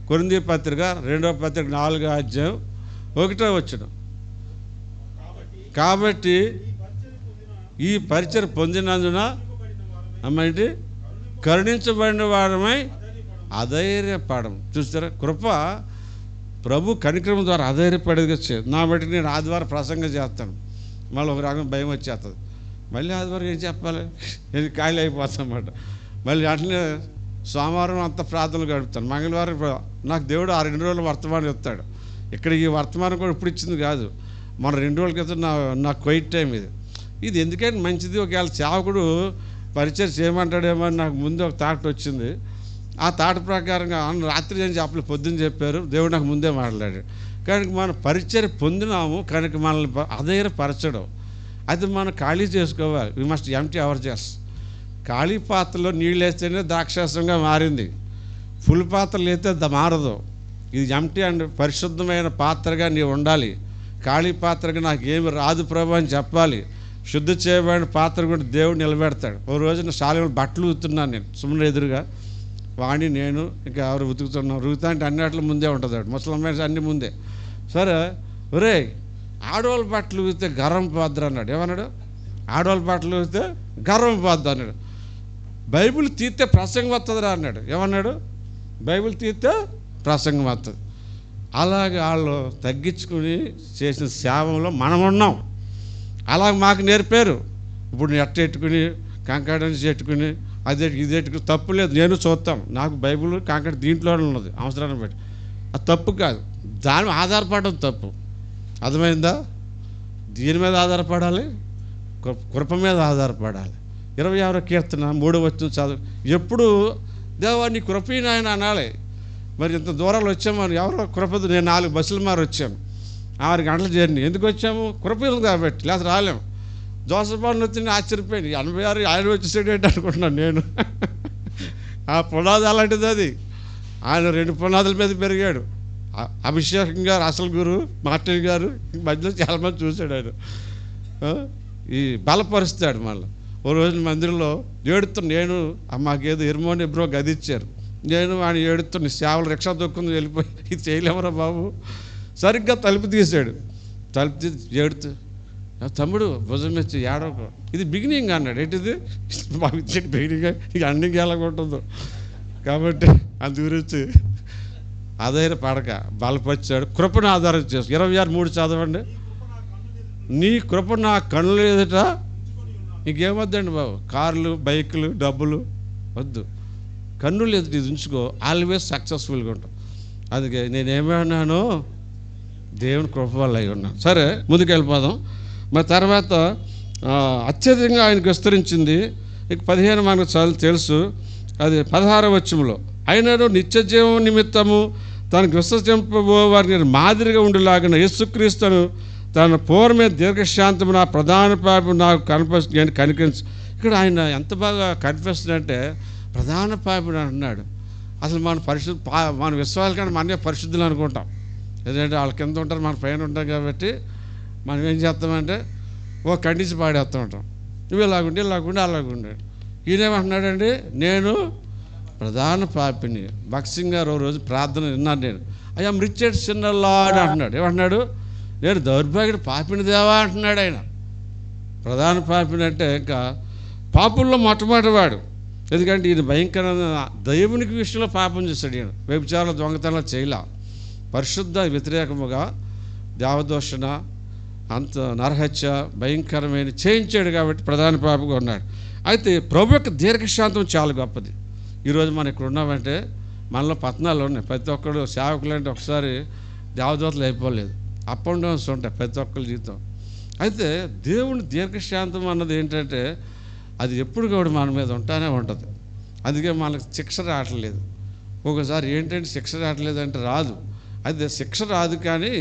కొరింథీ పత్రిక 2వ పత్రిక 4వ అధ్యాయం 1వ వచనం. కాబట్టి ఈ పరిచయ పొందినందున అమ్మాయి కరుణించబడిన వారమై అధైర్యపడం. చూస్తారా? కృప ప్రభు కనికరం ద్వారా అధైర్యపడేది వచ్చేది. నా బట్టి నేను ఆదివారం ప్రసంగం చేస్తాను, మళ్ళీ ఒక రకం భయం వచ్చేస్తుంది. మళ్ళీ ఆదివారం ఏం చెప్పాలి, నేను ఖాళీ అయిపోతాను అన్నమాట. మళ్ళీ అట్లనే సోమవారం అంతా ప్రార్థనలు గడుపుతాను. మంగళవారం నాకు దేవుడు ఆ 2 రోజుల వర్తమానం ఇస్తాడు. ఇక్కడ ఈ వర్తమానం కూడా ఇప్పుడు ఇచ్చింది కాదు, మన 2 రోజుల క్రితం నా క్వైట్ టైం ఇది ఎందుకంటే మంచిది. ఒకవేళ సేవకుడు పరిచయం చేయమంటాడేమో అని నాకు ముందు ఒక థాట్ వచ్చింది. ఆ థాట్ ప్రకారంగా రాత్రి ఏం చెప్పలేదు, పొద్దున్న చెప్పారు, దేవుడు నాకు ముందే మాట్లాడాడు. కనుక మనం పరిచయం పొందినాము కనుక మనల్ని అధైర్యపరచడం, అది మనం ఖాళీ చేసుకోవాలి. We must empty our jars. ఖాళీ పాత్రలో నీళ్ళు వేస్తేనే ద్రాక్షాసంగా మారింది, ఫుల్ పాత్రలు వేస్తే మారదు. ఇది ఎంప్టీ అండ్ పరిశుద్ధమైన పాత్రగా నీవు ఉండాలి. ఖాళీ పాత్రగా నాకు ఏమి రాదు ప్రభు అని చెప్పాలి. శుద్ధి చేయబడిన పాత్ర కూడా దేవుడు నిలబెడతాడు. ఓ రోజున శాలలో బట్టలు ఉతుకుతున్నాను నేను సుమన్ ఎదురుగా, వాణి నేను ఇంకా ఎవరు ఉతుకుతున్నాం. ఉతుకుతా అంటే అన్నిట్లో ముందే ఉంటుంది, ముసలమ్మాయి అన్నీ ముందే. సరే ఒరే ఆడవాళ్ళ బట్టలు ఉతికితే గర్వం పోద్దు అన్నాడు. ఏమన్నాడు? ఆడవాళ్ళ బట్టలు ఉతికితే గర్వం పోద్దు అన్నాడు. బైబిల్ తీస్తే ప్రసంగం వస్తుందిరా అన్నాడు. ఏమన్నాడు? బైబిల్ తీస్తే ప్రసంగం వస్తుంది. అలాగే వాళ్ళు తగ్గించుకుని చేసిన సేవలో మనం ఉన్నాం. అలా మాకు నేర్పారు. ఇప్పుడు ఎట్టుకుని కంకడని చెట్టుకుని అది ఇది ఎట్టుకుని తప్పు లేదు, నేను చూస్తాం. నాకు బైబిల్ కంకడ దీంట్లోనే ఉన్నది అవసరాన్ని బట్టి. అది తప్పు కాదు, దాని ఆధారపడడం తప్పు. అర్థమైందా? దీని మీద ఆధారపడాలి, కృప మీద ఆధారపడాలి. 26వ కీర్తన 3వ వచనం చదువు. ఎప్పుడు దేవా నీ కృపని ఆయన అనాలి. మరి ఇంత దూరాలు వచ్చామని ఎవరో కృపదు. నేను 4 బస్సులు మారి వచ్చాను, 6 గంటల జర్నీ. ఎందుకు వచ్చాము? కృపలు కాబట్టి, లేదా రాలేము. జోసఫాన్ని వచ్చి ఆశ్చర్యపోయింది, 86 ఆయన వచ్చేసాడు ఏంటి అనుకుంటున్నాను నేను. ఆ పునాది అలాంటిది. అది ఆయన 2 పునాదుల మీద పెరిగాడు. అభిషేకం గారు అసలు గురువు, మార్టిన్ గారు మధ్యలో చాలామంది చూశాడు ఆయన. ఈ బలపరుస్తాడు మళ్ళీ. ఓ రోజు మందిరంలో ఏడుతున్నా నేను, మాకేదో ఎర్మోని బ్రో గది ఇచ్చారు, నేను ఆయన ఏడుతున్న సేవలు రిక్షా దొక్కుంది వెళ్ళిపోయి, ఇది చేయలేమరా బాబు. సరిగ్గా తలుపు తీసాడు, తలుపు తీసి ఏడుతూ తమ్ముడు భుజం వచ్చి ఏడవకు, ఇది బిగినింగ్ అన్నాడు. ఏంటిది? మాకు ఇచ్చేది బిగినింగ్, ఇక అన్నింగ్ ఎలాగుంటుందో. కాబట్టి అందు గురించి ఆధారపడక బలపరిచాడు. కృపను ఆధారం చేసు. 26:3 చదవండి. నీ కృప నా కన్నులు ఎదుట నీకేమొద్దండి బాబు, కార్లు బైకులు డబ్బులు వద్దు, కన్నులు ఎదుట ఇది ఉంచుకో, ఆల్వేస్ సక్సెస్ఫుల్గా ఉంటాం. అందుకే నేనేమన్నాను, దేవుని కృప వల్ల అయి ఉన్నాం. సరే ముందుకు వెళ్ళిపోదాం. మరి తర్వాత అత్యధికంగా ఆయనకు విస్తరించింది. ఇక 15 మనకు చాలా తెలుసు. అది 16వ వచనంలో, అయినను నిత్య జీవం నిమిత్తము తనకు విశ్వసింపబో వారికి మాదిరిగా ఉండేలాగిన యేసుక్రీస్తును తన పూర్వమే దీర్ఘశాంతము నా ప్రధాన పాపం నాకు కనిపిస్తుంది కనిపించు. ఇక్కడ ఆయన ఎంత బాగా కనిపిస్తుందంటే ప్రధాన పాపిని అంటున్నాడు. అసలు మన మన విశ్వాసాల కన్నా మనమే పరిశుద్ధులు అనుకుంటాం. ఎందుకంటే వాళ్ళ కింద ఉంటారు, మన పైన ఉంటాం కాబట్టి మనం ఏం చేస్తామంటే ఖండించి పాడేస్తూ ఉంటాం. నువ్వు ఇలాగుండి అలాగుండే. ఈయనేమంటున్నాడండి, నేను ప్రధాన పాపిని. భక్సింగ్ గారు ఓ రోజు ప్రార్థన విన్నాను నేను. ఐఎమ్ రిచర్డ్ సిన్నర్ లార్డ్ అంటున్నాడు. ఏమంటున్నాడు, నేను దౌర్భాగ్యుడు పాపిని దేవా అంటున్నాడు ఆయన. ప్రధాన పాపిని అంటే ఇంకా పాపుల్లో మొట్టమొదటి వాడు. ఎందుకంటే ఈయన భయంకరమైన దేవునికి విషయంలో పాపం చేశాడు. ఈయన వ్యభిచారం దొంగతనం చేయలే, పరిశుద్ధ వ్యతిరేకముగా దేవదూషణ అంత నరహత్య భయంకరమైన చేయించాడు కాబట్టి ప్రధాన పాపగా ఉన్నాడు. అయితే ప్రభు యొక్క దీర్ఘశాంతం చాలా గొప్పది. ఈరోజు మనం ఇక్కడ ఉన్నామంటే మనలో పతనాలు ఉన్నాయి. ప్రతి ఒక్కరు సేవకులు అంటే ఒకసారి దేవదూతలు అయిపోలేదు, అప్ అండ్ డౌన్స్ ఉంటాయి ప్రతి ఒక్కరి జీవితం. అయితే దేవుని దీర్ఘశాంతం అన్నది ఏంటంటే అది ఎప్పుడు కూడా మన మీద ఉంటానే ఉంటుంది. అందుకే మనకు శిక్ష రావట్లేదు. ఒకసారి ఏంటంటే శిక్ష రావట్లేదు అంటే రాదు, అయితే శిక్ష రాదు కానీ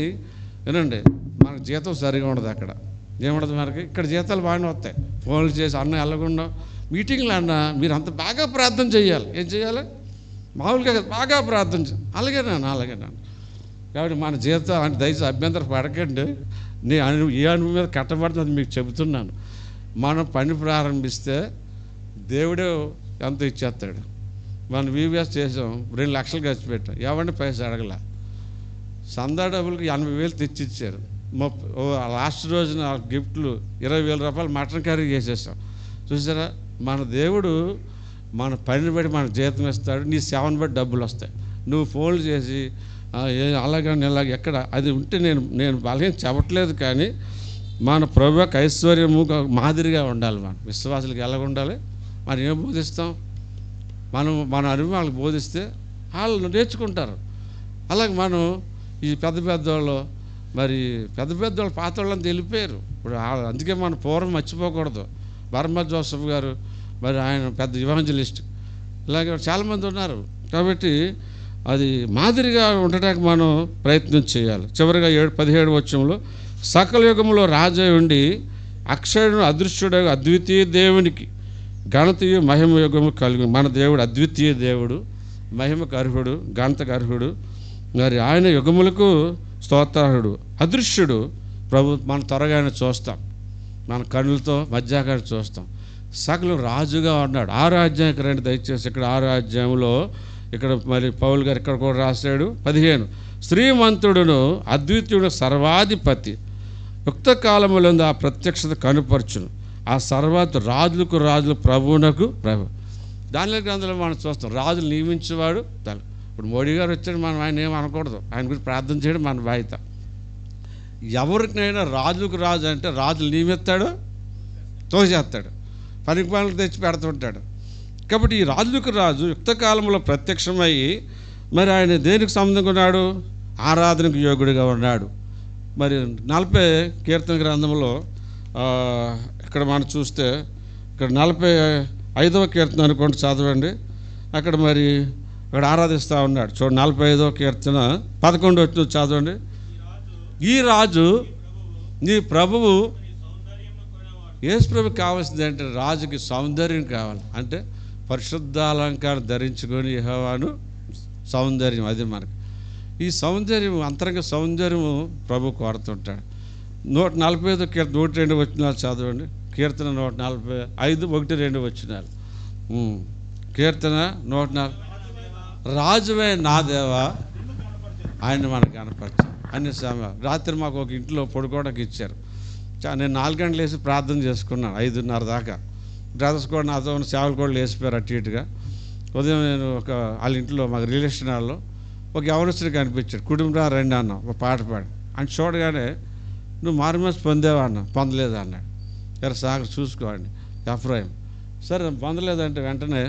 వినండి, మనకు జీతం సరిగా ఉండదు. అక్కడ ఏముండదు మనకి. ఇక్కడ జీతాలు బాగానే వస్తాయి. ఫోన్లు చేసి అన్న వెళ్ళకుండా మీటింగ్లు అన్న మీరు అంత బాగా ప్రార్థన చేయాలి. ఏం చేయాలి, మామూలుగా బాగా ప్రార్థన చేయాలి. అలాగేనా కాబట్టి మన జీతం అంటే దయచేసి అభ్యంతరం పడకండి. నేను ఏ అనుభవం మీద కట్టబడుతుంది మీకు చెబుతున్నాను. మనం పని ప్రారంభిస్తే దేవుడే ఎంత ఇచ్చేస్తాడు. మనం వీవీఎస్ చేసాం, 2 లక్షలు ఖర్చు పెట్టాం, ఎవరిని పైసా అడగల. సందా డబ్బులకి 80,000 తెచ్చిచ్చారు. లాస్ట్ రోజున గిఫ్ట్లు 20,000 రూపాయలు మటన్ కర్రీ చేసేసాం. చూసారా, మన దేవుడు మన పనిని బట్టి మన జీతం ఇస్తాడు, నీ సేవను బట్టి డబ్బులు వస్తాయి. నువ్వు ఫోన్లు చేసి అలాగే ఇలాగ ఎక్కడ అది ఉంటే నేను బలహీన చెప్పట్లేదు, కానీ మన ప్రభువుకి ఐశ్వర్యము మాదిరిగా ఉండాలి. మన విశ్వాసులకు ఎలాగ ఉండాలి, మనం ఏం బోధిస్తాం, మన అనుభవాలకు బోధిస్తే వాళ్ళు నేర్చుకుంటారు. అలాగే మనం ఈ పెద్దవాళ్ళు మరి పెద్దవాళ్ళు పాత వాళ్ళని తెలిపారు. ఇప్పుడు అందుకే మన పూర్వం మర్చిపోకూడదు. బర్మ జోసఫ్ గారు మరి ఆయన పెద్ద ఇవాంజలిస్ట్, ఇలాగే చాలామంది ఉన్నారు. కాబట్టి అది మాదిరిగా ఉండటానికి మనం ప్రయత్నం చేయాలి. చివరిగా 17వ వచనంలో, సకల యుగంలో రాజై ఉండి అక్షరుడు అదృశ్యుడు అద్వితీయ దేవునికి ఘనతయు మహిమ యుగము కలిగి. మన దేవుడు అద్వితీయ దేవుడు, మహిమకు అర్హుడు, ఘనతకు అర్హుడు. మరి ఆయన యుగములకు స్తోత్రార్హుడు. అదృశ్యుడు ప్రభు మనం త్వరగానే చూస్తాం, మన కన్నులతో మధ్యాహ్నం చూస్తాం. సకలు రాజుగా ఉన్నాడు. 6వ అధ్యాయానికి రండి దయచేసి. ఇక్కడ 6వ అధ్యాయంలో ఇక్కడ మరి పౌలు గారు ఇక్కడ కూడా రాశాడు 15, శ్రీమంతుడును అద్వితీయుడు సర్వాధిపతి యుక్త కాలములందు ఆ ప్రత్యక్షత కనుపరచును. ఆ సర్వాధిపతి రాజులకు రాజులు ప్రభువునకు ప్రభు. దానిలో గ్రంథంలో మనం చూస్తాం రాజులు నియమించేవాడు. ఇప్పుడు మోడీ గారు వచ్చాడు, మనం ఆయన ఏం అనకూడదు, ఆయన గురించి ప్రార్థన చేయడం మన బాధ్యత. ఎవరికైనా రాజులకు రాజు అంటే రాజులు నియమిస్తాడు, తోసేస్తాడు, పనికి పనులు తెచ్చి పెడుతుంటాడు. కాబట్టి ఈ రాజులకు రాజు యుక్త కాలంలో ప్రత్యక్షమయ్యి మరి ఆయన దేనికి సంబంధంగా ఉన్నాడు, ఆరాధనకు యోగుడిగా ఉన్నాడు. మరి 40 కీర్తన గ్రంథంలో ఇక్కడ మనం చూస్తే ఇక్కడ 45వ కీర్తన అనుకోండి, చదవండి. అక్కడ మరి అక్కడ ఆరాధిస్తూ ఉన్నాడు. చూడండి 45వ కీర్తన 11 వచ్చి చదవండి. ఈ రాజు నీ ప్రభువు. యేసు ప్రభుకి కావాల్సింది అంటే రాజుకి సౌందర్యం కావాలి. అంటే పరిశుద్ధ అలంకారం ధరించుకొని యెహోవాను సౌందర్యం, అది మనకి ఈ సౌందర్యం, అంతరంగ సౌందర్యము ప్రభు కోరుతుంటాడు. 145 కీర్తన 1-2 వచనాలు చదవండి. కీర్తన 145 1-2 వచనాలు. కీర్తన 104, రాజువే నా దేవా ఆయన మనకు కనపరచాలి అన్ని సమయం. రాత్రి మాకు ఒక ఇంట్లో పడుకోవడానికి ఇచ్చారు. నేను 4 గంటలు వేసి ప్రార్థన చేసుకున్నాను 5:30 దాకా. బ్రదర్స్ కూడా నాతో ఉన్న సేవలు కూడా లేచిపోయారు అటు ఇటుగా. ఉదయం నేను ఒక వాళ్ళ ఇంట్లో మాకు రిలేషన్ హాల్లో ఒక యవనస్తుడు కనిపించాడు. కుటుంబరా రండి అన్న, ఒక పాట పాడి. అని చూడగానే నువ్వు మారుమనసు పొందేవా అన్న. పొందలేదా అన్నాడు. సాగర్ చూసుకోండి ఎఫ్రాయిం. సరే పొందలేదంటే వెంటనే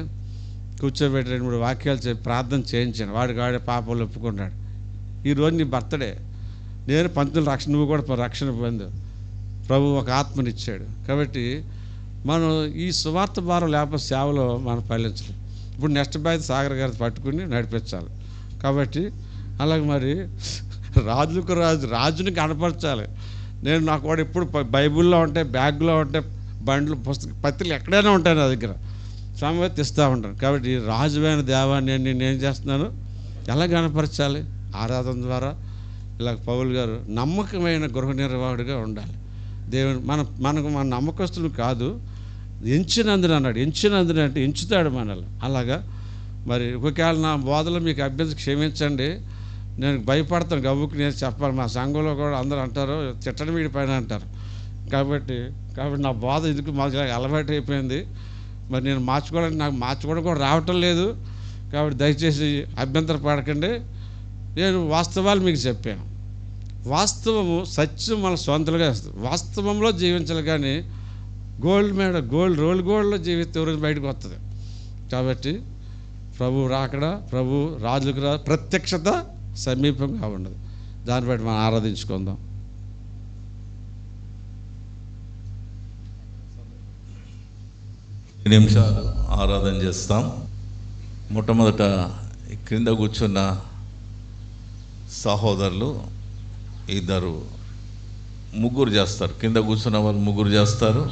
కూర్చోబెట్టి 2-3 వాక్యాలు చెప్పి ప్రార్థన చేయించాను. వాడికి వాడే పాపాలు ఒప్పుకున్నాడు. ఈరోజు నీ బర్త్డే, నేను పంతులు రక్షణ, నువ్వు కూడా రక్షణ పొందావు. ప్రభు ఒక ఆత్మనిచ్చాడు. కాబట్టి మనం ఈ సువార్త భారం లేకపోతే సేవలో మనం ఫలించలేం. ఇప్పుడు నెక్స్ట్ బాధ్యత సాగర్ గారి పట్టుకుని నడిపించాలి. కాబట్టి అలాగే మరి రాజులకు రాజుని కనపరచాలి. నేను నాకు కూడా ఎప్పుడు బైబిల్లో ఉంటాయి, బ్యాగ్లో ఉంటాయి, బండ్లు, పత్రికలు ఎక్కడైనా ఉంటాయి నా దగ్గర, సమయత్ ఇస్తూ ఉంటాను. కాబట్టి రాజువైన దేవాన్ని నేనేం చేస్తున్నాను, ఎలా కనపరచాలి? ఆరాధన ద్వారా. ఇలా పౌలు గారు నమ్మకమైన గృహ నిర్వాహకుడిగా ఉండాలి. దేవుని మన నమ్మకస్తులు కాదు, ఎంచినందున అన్నాడు. ఎంచినందున అంటే ఎంచుతాడు మనల్ని. అలాగా మరి ఒకవేళ నా బోధలో మీకు అభ్యర్థి క్షమించండి, నేను భయపడతాను, గవ్వుకి నేను చెప్పాలి. మా సంఘంలో కూడా అందరూ అంటారు, చిట్టడి వీడి పైన అంటారు. కాబట్టి నా బోధ ఎందుకు మాకు అలవాటు అయిపోయింది. మరి నేను నాకు మార్చుకోవడం కూడా రావటం లేదు. కాబట్టి దయచేసి అభ్యంతర పడకండి. నేను వాస్తవాలు మీకు చెప్పాను. వాస్తవము, సత్యం మన సొంతలుగా వస్తుంది. వాస్తవంలో జీవించాలి, కానీ గోల్డ్లో జీవిస్తే ఎవరైనా బయటకు వస్తుంది. కాబట్టి ప్రభు రాకడ, ప్రభు రాజులకు ప్రత్యక్షత సమీపంగా ఉండదు. దాన్ని బట్టి మనం ఆరాధించుకుందాం. నిమిషాలు ఆరాధన చేస్తాం. మొట్టమొదట క్రింద కూర్చున్న సహోదరులు ముగ్గురు చేస్తారు. కింద కూర్చున్న వాళ్ళు ముగ్గురు చేస్తారు.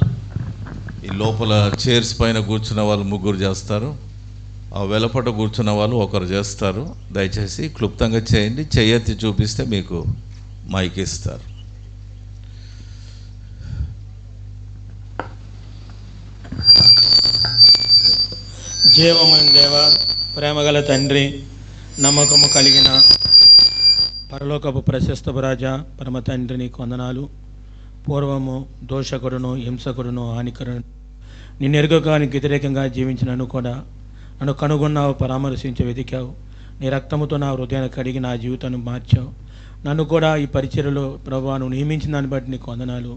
ఈ లోపల చైర్స్ పైన కూర్చున్న వాళ్ళు ముగ్గురు చేస్తారు. ఆ వెలపట కూర్చున్న వాళ్ళు ఒకరు చేస్తారు. దయచేసి క్లుప్తంగా చేయండి. చెయ్యెత్తి చూపిస్తే మీకు మైక్ ఇస్తారు. జీవమైన దేవ, ప్రేమగల తండ్రి, నమ్మకము కలిగిన పరలోకపు ప్రశస్తపు రాజా, పరమ తండ్రి, నీకు వందనాలు. పూర్వము దోషకుడును, హింసకుడును, హానికరును, నిన్ను ఎరుగగా నీకు వ్యతిరేకంగా జీవించినను కూడా నన్ను కనుగొన్నావు, పరామర్శించి వెతికావు. నీ రక్తముతో నా హృదయాన్ని కడిగి నా జీవితాన్ని మార్చావు. నన్ను కూడా ఈ పరిచర్యలో ప్రభువా నువ్వు నియమించిన దాన్ని బట్టి నీకు వందనాలు.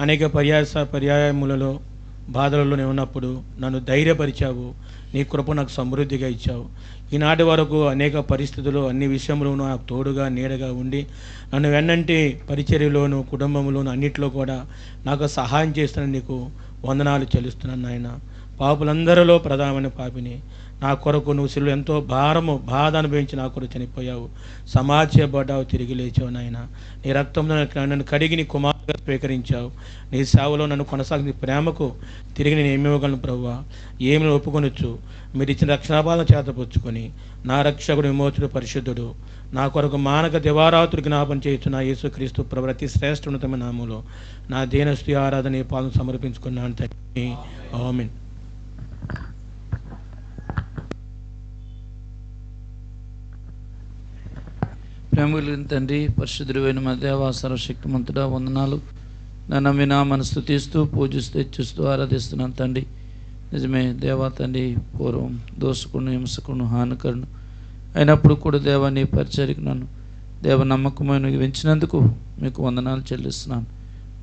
అనేక పర్యాయములలో బాధలలో నేను ఉన్నప్పుడు నన్ను ధైర్యపరిచావు. నీ కృప నాకు సమృద్ధిగా ఇచ్చావు. ఈనాటి వరకు అనేక పరిస్థితుల్లో అన్ని విషయంలోనూ నాకు తోడుగా నీడగా ఉండి నన్ను వెన్నంటి పరిచర్యలోను, కుటుంబంలోను అన్నింటిలో కూడా నాకు సహాయం చేస్తున్న నీకు వందనాలు చెల్లిస్తున్నాను నాయన. పాపులందరిలో ప్రధానమైన పాపిని, నా కొరకు నువ్వు శిలువ ఎంతో బాధ అనుభవించి నా కొరకు చనిపోయావు, సమాజపడ్డావు, తిరిగి లేచావు నాయన. నీ రక్తంలో నన్ను కడిగి నీ కుమారుగా స్వీకరించావు. నీ సేవలో నన్ను కొనసాగి ప్రేమకు తిరిగి నేను ఏమి ఇవ్వగలను ప్రభువా? ఏమి ఒప్పుకొనొచ్చు? మీరు ఇచ్చిన రక్షణాపాలను చేతపుచ్చుకొని నా రక్షకుడు, విమోచుడు, పరిశుద్ధుడు, నా కొరకు మానక దివారాతుడు జ్ఞాపం చేస్తున్న యేసుక్రీస్తు ప్రభు అతి శ్రేష్ఠ ఉన్నతమైన నామములో నా దీనస్తుతి ఆరాధన ఈ పాదం సమర్పించుకున్నాను తండ్రి. ఆమేన్. ప్రేమ కలిగిన తండ్రి, పరిశుద్ధుడైన మా దేవ, సర్వశక్తిమంతుడా, వందనాలు. నన్ను మీ నామను స్తుతిస్తూ, పూజిస్తూ, హెచ్చిస్తూ ఆరాధిస్తున్నాను తండ్రి. నిజమే దేవా తండ్రి, పూర్వం దోషకును, హింసకును, హానికరును అయినప్పుడు కూడా దేవా నీ పరిచర్యకు నన్ను దేవ నమ్మకమైన వించినందుకు మీకు వందనాలు చెల్లిస్తున్నాను.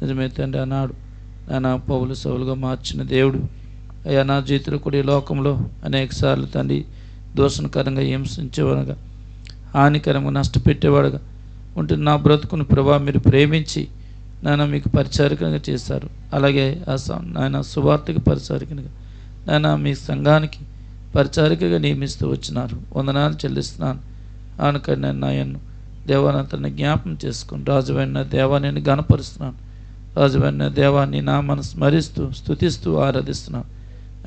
నిజమే తండ్రి, ఆనాడు నా పౌలు సౌలుగా మార్చిన దేవుడు అయ్యా, నా జీవితంలో కూడా ఈ లోకంలో అనేక సార్లు తండ్రి దోషణకరంగా హింసించేవాడుగా, హానికరంగా నష్టపెట్టేవాడుగా ఉంటుంది నా బ్రతుకును ప్రభా మీరు ప్రేమించి నాయన మీకు పరిచారికంగా చేశారు. అలాగే నాయన సువార్తకి పరిచారికగా నాయన మీ సంఘానికి పరిచారికగా నియమిస్తూ వచ్చినారు. వందనాలు చెల్లిస్తున్నాను. ఆనకన్నా నాయన్ను దేవానంతని జ్ఞాపం చేసుకుని రాజువైన దేవాన్ని గణపరుస్తున్నాను. రాజువైన దేవాన్ని నామను స్మరిస్తూ స్తుతిస్తూ ఆరాధిస్తున్నాను.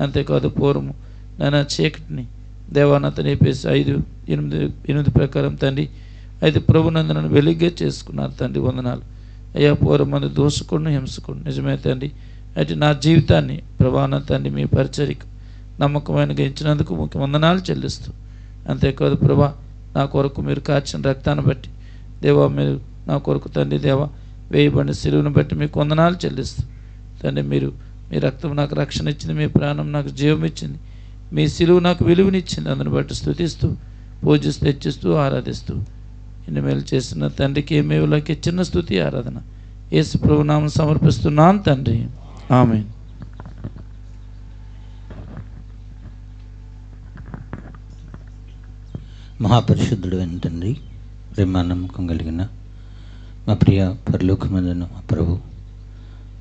అంతేకాదు పూర్వము నాయన చీకటిని దేవానంతని వేసి 5:8 ప్రకారం తండ్రి అయితే ప్రభునందనను వెలుగ్గా చేసుకున్నారు తండ్రి. వందనాలు అయ్యా. పూర్వం మంది దోషకుడిని, హింసకుడు నిజమే తండ్రి. అయితే నా జీవితాన్ని ప్రభాన తండ్రి మీ పరిచర్యకు నమ్మకమైన ఇచ్చినందుకు మీకు వందనాలు చెల్లిస్తూ, అంతేకాదు ప్రభా నా కొరకు మీరు కాచిన రక్తాన్ని బట్టి దేవా, మీరు నా కొరకు తండ్రి దేవా వేయబడిన సిలువను బట్టి మీకు వందనాలు చెల్లిస్తూ తండ్రి, మీరు మీ రక్తం నాకు రక్షణ ఇచ్చింది, మీ ప్రాణం నాకు జీవం ఇచ్చింది, మీ సిలువ నాకు విలువనిచ్చింది. అందుని బట్టి స్తుతిస్తూ, పూజిస్తూ, హెచ్చిస్తూ, ఆరాధిస్తూ ఇన్ని మేలు చేసిన తండ్రికి మేలుకి చిన్న స్తుతి ఆరాధన యేసు ప్రభు నామం సమర్పిస్తున్నాను తండ్రి. ఆమేన్. మహాపరిశుద్ధుడు అయిన తండ్రి, ప్రేమ నమ్మకం కలిగిన మా ప్రియ పరలోకమందున్న మా ప్రభు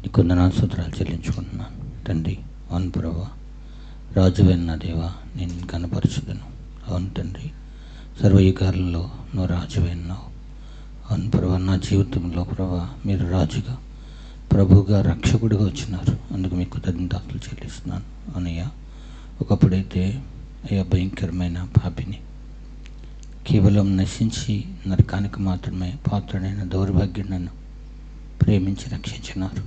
నీకు వందనాలు స్తోత్రాలు చెల్లించుకుంటున్నాను తండ్రి. అవును ప్రభా, రాజువైన నా దేవా, నేను కనపరచుదును. అవును తండ్రి, సర్వయుగాలలో నువ్వు రాజువైనావు. అవును ప్రభా, నా జీవితంలో ప్రభా మీరు రాజుగా, ప్రభువుగా, రక్షకుడిగా వచ్చినారు. అందుకు మీకు కృతజ్ఞతలు చెల్లిస్తున్నాను. అవునయ్యా, ఒకప్పుడైతే అయ్యా భయంకరమైన పాపిని, కేవలం నశించి నరకానికి మాత్రమే పాత్రుడైన దౌర్భాగ్యుడు నన్ను ప్రేమించి రక్షించినారు.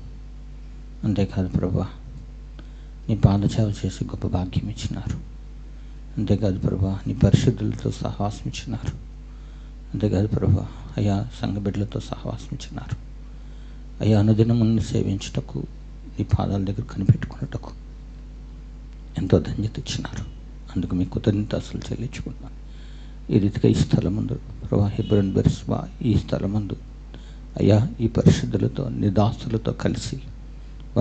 అంతేకాదు ప్రభా, నీ పాదసేవ చేసి గొప్ప భాగ్యం ఇచ్చినారు. అంతేకాదు ప్రభా, నీ పరిశుద్ధులతో సహవాసం ఇచ్చినారు. అంతేకాదు ప్రభా, అయ్యా సంఘ బిడ్డలతో సహవాసం ఇచ్చినారు. అయ్యా అనుదినమును సేవించుటకు, నీ పాదాల దగ్గర కనిపెట్టుకున్నటకు ఎంతో ధన్యత ఇచ్చినారు. అందుకు మీ కృతజ్ఞతలు చెల్లించుకున్నాను. ఈ రీతిగా ఈ స్థలమందు ప్రభా, హెబ్రోన్ బెర్షెబా ఈ స్థలమందు అయ్యా ఈ పరిశుద్ధులతో నీ దాసులతో కలిసి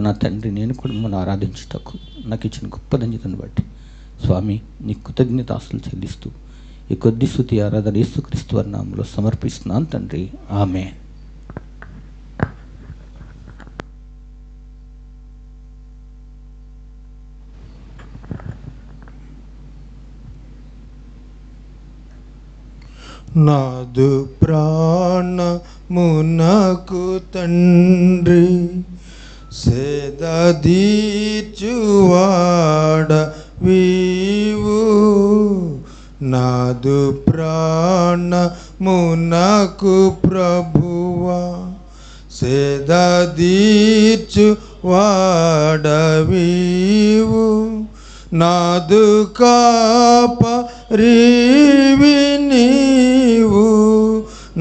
నా తండ్రి నేను కూడా మిమ్మల్ని ఆరాధించుటకు నాకు ఇచ్చిన గొప్ప ధన్యతను బట్టి స్వామి నీ కృతజ్ఞతాస్తులు చెల్లిస్తూ ఈ కొద్ది స్తుతి ఆరాధన యేసుక్రీస్తు వారి నామములో సమర్పిస్తున్నాను తండ్రి. ఆమేన్. నాదు ప్రాణమునకు తండ్రి సేదీర్చువాడ వీవు. నాదు ప్రాణమునకు ప్రభువా సేదీర్చువాడ వీవు. నాదు కాపరివి నీవు,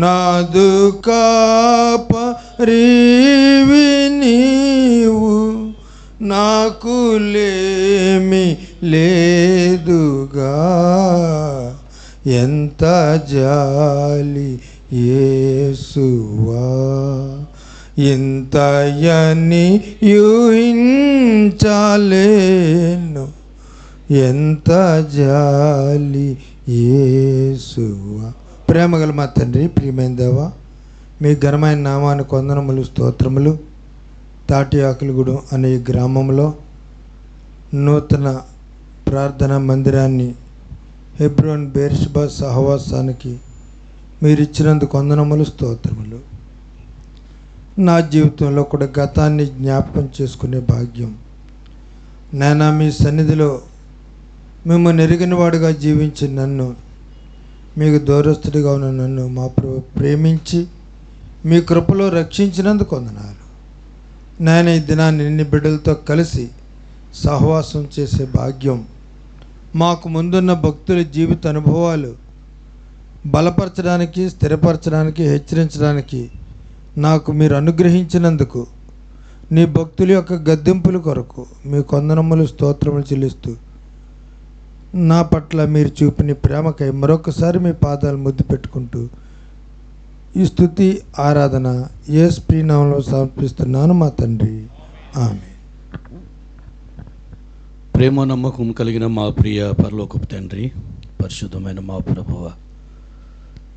నాదు కాపరివి నీవు. నాకు లేమి లేదుగా, ఎంత జాలి యేసువా. ఇంతయని యూహించలేను, ఎంత జాలి యేసువా. ప్రేమగల మా తండ్రి, ప్రియమైన దేవా, మీ ఘనమైన నామానికి వందనములు స్తోత్రములు. తాటి ఆకులగూడెం అనే ఈ గ్రామంలో నూతన ప్రార్థనా మందిరాన్ని హెబ్రోన్ బెర్షెబా సహవాసానికి మీరు ఇచ్చినందుకు వందనములు స్తోత్రములు. నా జీవితంలో కూడా గతాన్ని జ్ఞాపకం చేసుకునే భాగ్యం, నేను మీ సన్నిధిలో మిమ్మల్ని ఎరిగిన వాడుగా జీవించి నన్ను, మీకు దూరస్తుడిగా ఉన్న నన్ను మా ప్రభు ప్రేమించి మీ కృపలో రక్షించినందుకు వందనాలు. నేను ఈ దినాన్ని ఇన్ని బిడ్డలతో కలిసి సహవాసం చేసే భాగ్యం, మాకు ముందున్న భక్తుల జీవిత అనుభవాలు బలపరచడానికి, స్థిరపరచడానికి, హెచ్చరించడానికి నాకు మీరు అనుగ్రహించినందుకు నీ భక్తుల యొక్క గద్దెంపుల కొరకు మీ వందనములు స్తోత్రములు చెల్లిస్తూ నా పట్ల మీరు చూపిన ప్రేమకై మరొకసారి మీ పాదాలు ముద్దు పెట్టుకుంటూ ఈ స్తుతి ఆరాధన యేసు నామములో సమర్పిస్తున్నాను మా తండ్రి. ఆమేన్. ప్రేమ నమ్మకం కలిగిన మా ప్రియ పరలోకపు తండ్రి, పరిశుద్ధమైన మా ప్రభువ,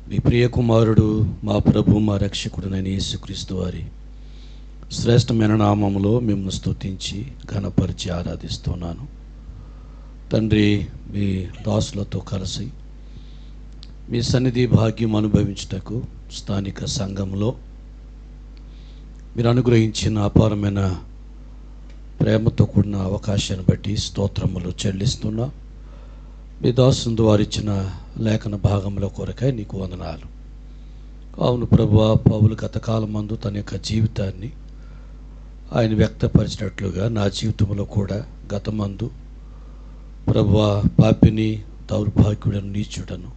మీ ప్రియ కుమారుడు మా ప్రభు మా రక్షకుడునైన యేసుక్రీస్తు వారి శ్రేష్టమైన నామములో మిమ్మల్ని స్తుతించి ఘనపరిచి ఆరాధిస్తున్నాను తండ్రి. మీ దాసులతో కలిసి మీ సన్నిధి భాగ్యం అనుభవించుటకు స్థానిక సంఘంలో మీరు అనుగ్రహించిన అపారమైన ప్రేమతో కూడిన అవకాశాన్ని బట్టి స్తోత్రములు చెల్లిస్తున్నా. మీ దాసుని ద్వారా ఇచ్చిన లేఖన భాగంలో కొరకై నీకు వందనాలు. అవును ప్రభువా, పౌలు గతకాలం మందు తన యొక్క జీవితాన్ని ఆయన వ్యక్తపరిచినట్లుగా నా జీవితంలో కూడా గతమందు ప్రభువా పాపిని, దౌర్భాగ్యుడను, నీచుడను,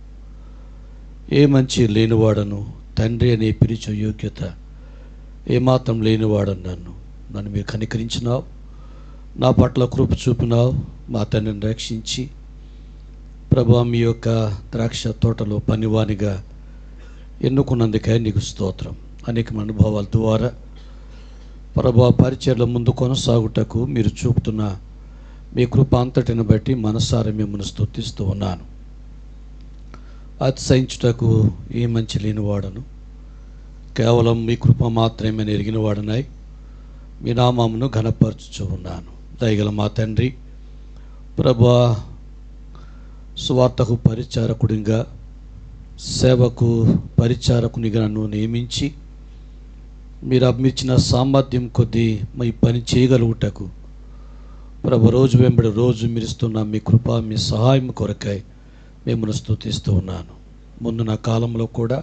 ఏ మంచి లేనివాడను, తండ్రి అనే పిలిచే యోగ్యత ఏమాత్రం లేనివాడను నన్ను మీరు కనికరించినావు. నా పట్ల కృప చూపినావు. మా తండ్రిని రక్షించి ప్రభువా మీ యొక్క ద్రాక్ష తోటలో పనివానిగా ఎన్నుకున్నందుకే నీకు స్తోత్రం. అనేక అనుభవాల ద్వారా ప్రభువా పరిచర్ల ముందు కొనసాగుటకు మీరు చూపుతున్న మీ కృప అంతటిని బట్టి మనసారా మిమ్మల్ని స్తుతిస్తూ ఉన్నాను. అతిశయించుటకు ఏ మంచి లేనివాడను, కేవలం మీ కృప మాత్రమే ఎరిగిన వాడనై మీ నామమును ఘనపరచుచూ ఉన్నాను. దయగల మా తండ్రి, ప్రభువా, సువార్తకు పరిచారకుడిగా, సేవకు పరిచారకునిగా నన్ను నియమించి మీరు అమ్మించిన సామర్థ్యం కొద్దీ మీ పని చేయగలుగుటకు ప్రభు రోజు వెంబడి రోజు మీరుస్తున్న మీ కృప, మీ సహాయం కొరకై మిమ్మల్ని స్తుతిస్తూ ఉన్నాను. ముందు నా కాలంలో కూడా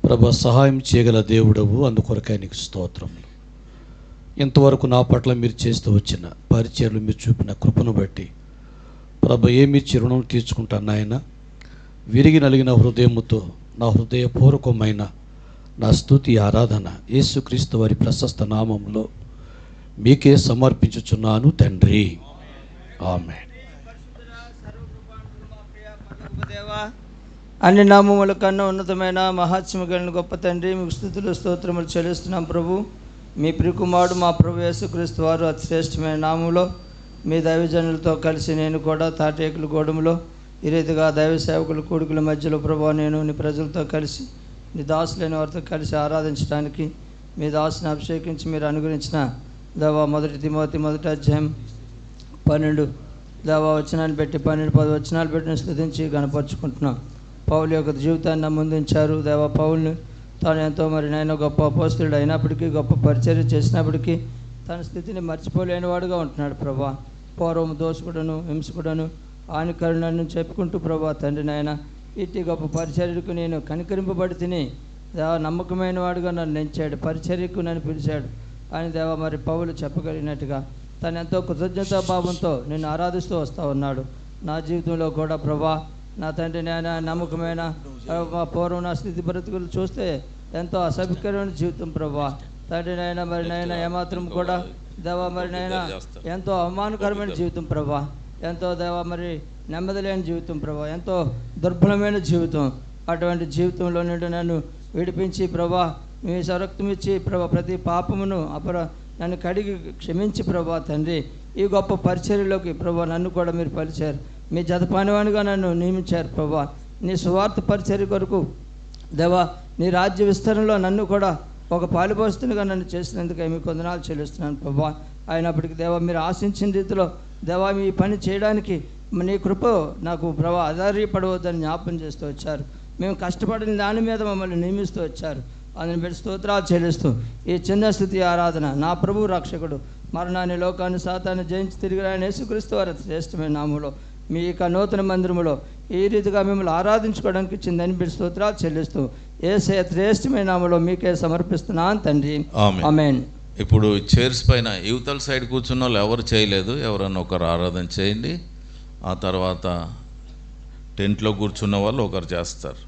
ప్రభు సహాయం చేయగల దేవుడవు, అందుకొరకై నీకు స్తోత్రములు. ఇంతవరకు నా పట్ల మీరు చేస్తూ వచ్చిన పరిచర్లు, మీరు చూపిన కృపను బట్టి ప్రభు ఏమి రుణం తీర్చుకుంటాను నాయన. విరిగి నలిగిన హృదయముతో నా హృదయపూర్వకమైన నా స్తుతి ఆరాధన యేసుక్రీస్తు వారి ప్రశస్త నామములో మీకే సమర్పించుచున్నాను తండ్రి. ఆమేన్. అన్ని నామముల కన్నా ఉన్నతమైన మహాత్మ్యము కలిగిన గొప్ప తండ్రి, మీకు స్తుతులు స్తోత్రములు చెల్లిస్తున్నాం ప్రభు. మీ ప్రియకుమారుడు మా ప్రభు యేసుక్రీస్తు వారు అతి శ్రేష్టమైన నామంలో మీ దైవజనులతో కలిసి నేను కూడా తాటేకుల గూడెంలో ఈ రీతిగా దైవ సేవకుల కూడుకుల మధ్యలో ప్రభు నేను నీ ప్రజలతో కలిసి నీ దాసులైన వారితో కలిసి ఆరాధించడానికి మీ దాసుని అభిషేకించి మీరు అనుగ్రహించిన దేవా 1 తిమోతి 1వ అధ్యాయం 12 దేవా వచనాన్ని పెట్టి 12-10 వచనాలు పెట్టి స్తుతించి గణపరుచుకుంటున్నాం. పౌలు యొక్క జీవితాన్ని నా ముందుంచారు. దేవా పౌల్ని తాను ఎంతో మరి నాయన గొప్ప అపోస్తలుడు అయినప్పటికీ, గొప్ప పరిచర్య చేసినప్పటికీ తన స్థితిని మర్చిపోలేని వాడుగా ఉంటున్నాడు ప్రభా. పూర్వం దోషకుడను, హింసకుడను, హానికరుణను చెప్పుకుంటూ ప్రభా తండ్రి నాయన ఇట్టి గొప్ప పరిచర్యకు నేను కనికరింపబడి తిని దేవా నమ్మకమైన వాడుగా నన్ను ఎంచాడు, పరిచర్యకు నన్ను పిలిచాడు అని దేవా మరి పౌలు చెప్పగలిగినట్టుగా తను ఎంతో కృతజ్ఞతాభావంతో నేను ఆరాధిస్తూ వస్తూ ఉన్నాడు. నా జీవితంలో కూడా ప్రభా నా తండ్రి నాయన నమ్మకమైన మా పూర్వం నా స్థితి బ్రతుకులు చూస్తే ఎంతో అసభ్యకరమైన జీవితం ప్రభా తండ్రి నాయన మరి నాయన ఏమాత్రం కూడా దేవా మరి నాయన ఎంతో అవమానకరమైన జీవితం ప్రభా, ఎంతో దేవా మరి నెమ్మది లేని జీవితం ప్రభా, ఎంతో దుర్బలమైన జీవితం. అటువంటి జీవితంలో నుండి నన్ను విడిపించి ప్రభా మీ సరక్తం ఇచ్చి ప్రభా ప్రతి పాపమును నన్ను కడిగి క్షమించి ప్రభా తండ్రి ఈ గొప్ప పరిచర్యలోకి ప్రభా నన్ను కూడా మీరు పరిచారు. మీ జతపానివానిగా నన్ను నియమించారు ప్రభా. నీ సువార్త పరిచర్య కొరకు దేవా నీ రాజ్య విస్తరణలో నన్ను కూడా ఒక పాలుపోస్తునిగా నన్ను చేసినందుకే మీకు వందనాలు చెల్లిస్తున్నాను ప్రభా. అయినప్పటికీ దేవా మీరు ఆశించిన రీతిలో దేవా మీ పని చేయడానికి నీ కృప నాకు ప్రభా ఆధారపడవద్దని జ్ఞాపం చేస్తూ వచ్చారు. మేము కష్టపడిన దాని మీద మమ్మల్ని నియమిస్తూ వచ్చారు. అందుని బట్టి స్తోత్రాలు చెల్లిస్తూ ఈ చిన్న స్థితి ఆరాధన నా ప్రభు రక్షకుడు మరణాన్ని, లోకాన్ని, సాతాన్ని జయించి తిరిగి రాయన యేసుక్రీస్తు వారి శ్రేష్టమైన నామములో మీ యొక్క నూతన మందిరములో ఈ రీతిగా మిమ్మల్ని ఆరాధించుకోవడానికి ఇచ్చిందని బట్టి స్తోత్రాలు చెల్లిస్తూ యేసయ్య శ్రేష్టమైన నామములో మీకే సమర్పిస్తున్నాను తండ్రి. ఆమేన్. ఇప్పుడు చైర్స్ పైన యువతల సైడ్ కూర్చున్న వాళ్ళు ఎవరు చేయలేదు, ఎవరన్నా ఒకరు ఆరాధన చేయండి. ఆ తర్వాత టెంట్లో కూర్చున్న వాళ్ళు ఒకరు చేస్తారు.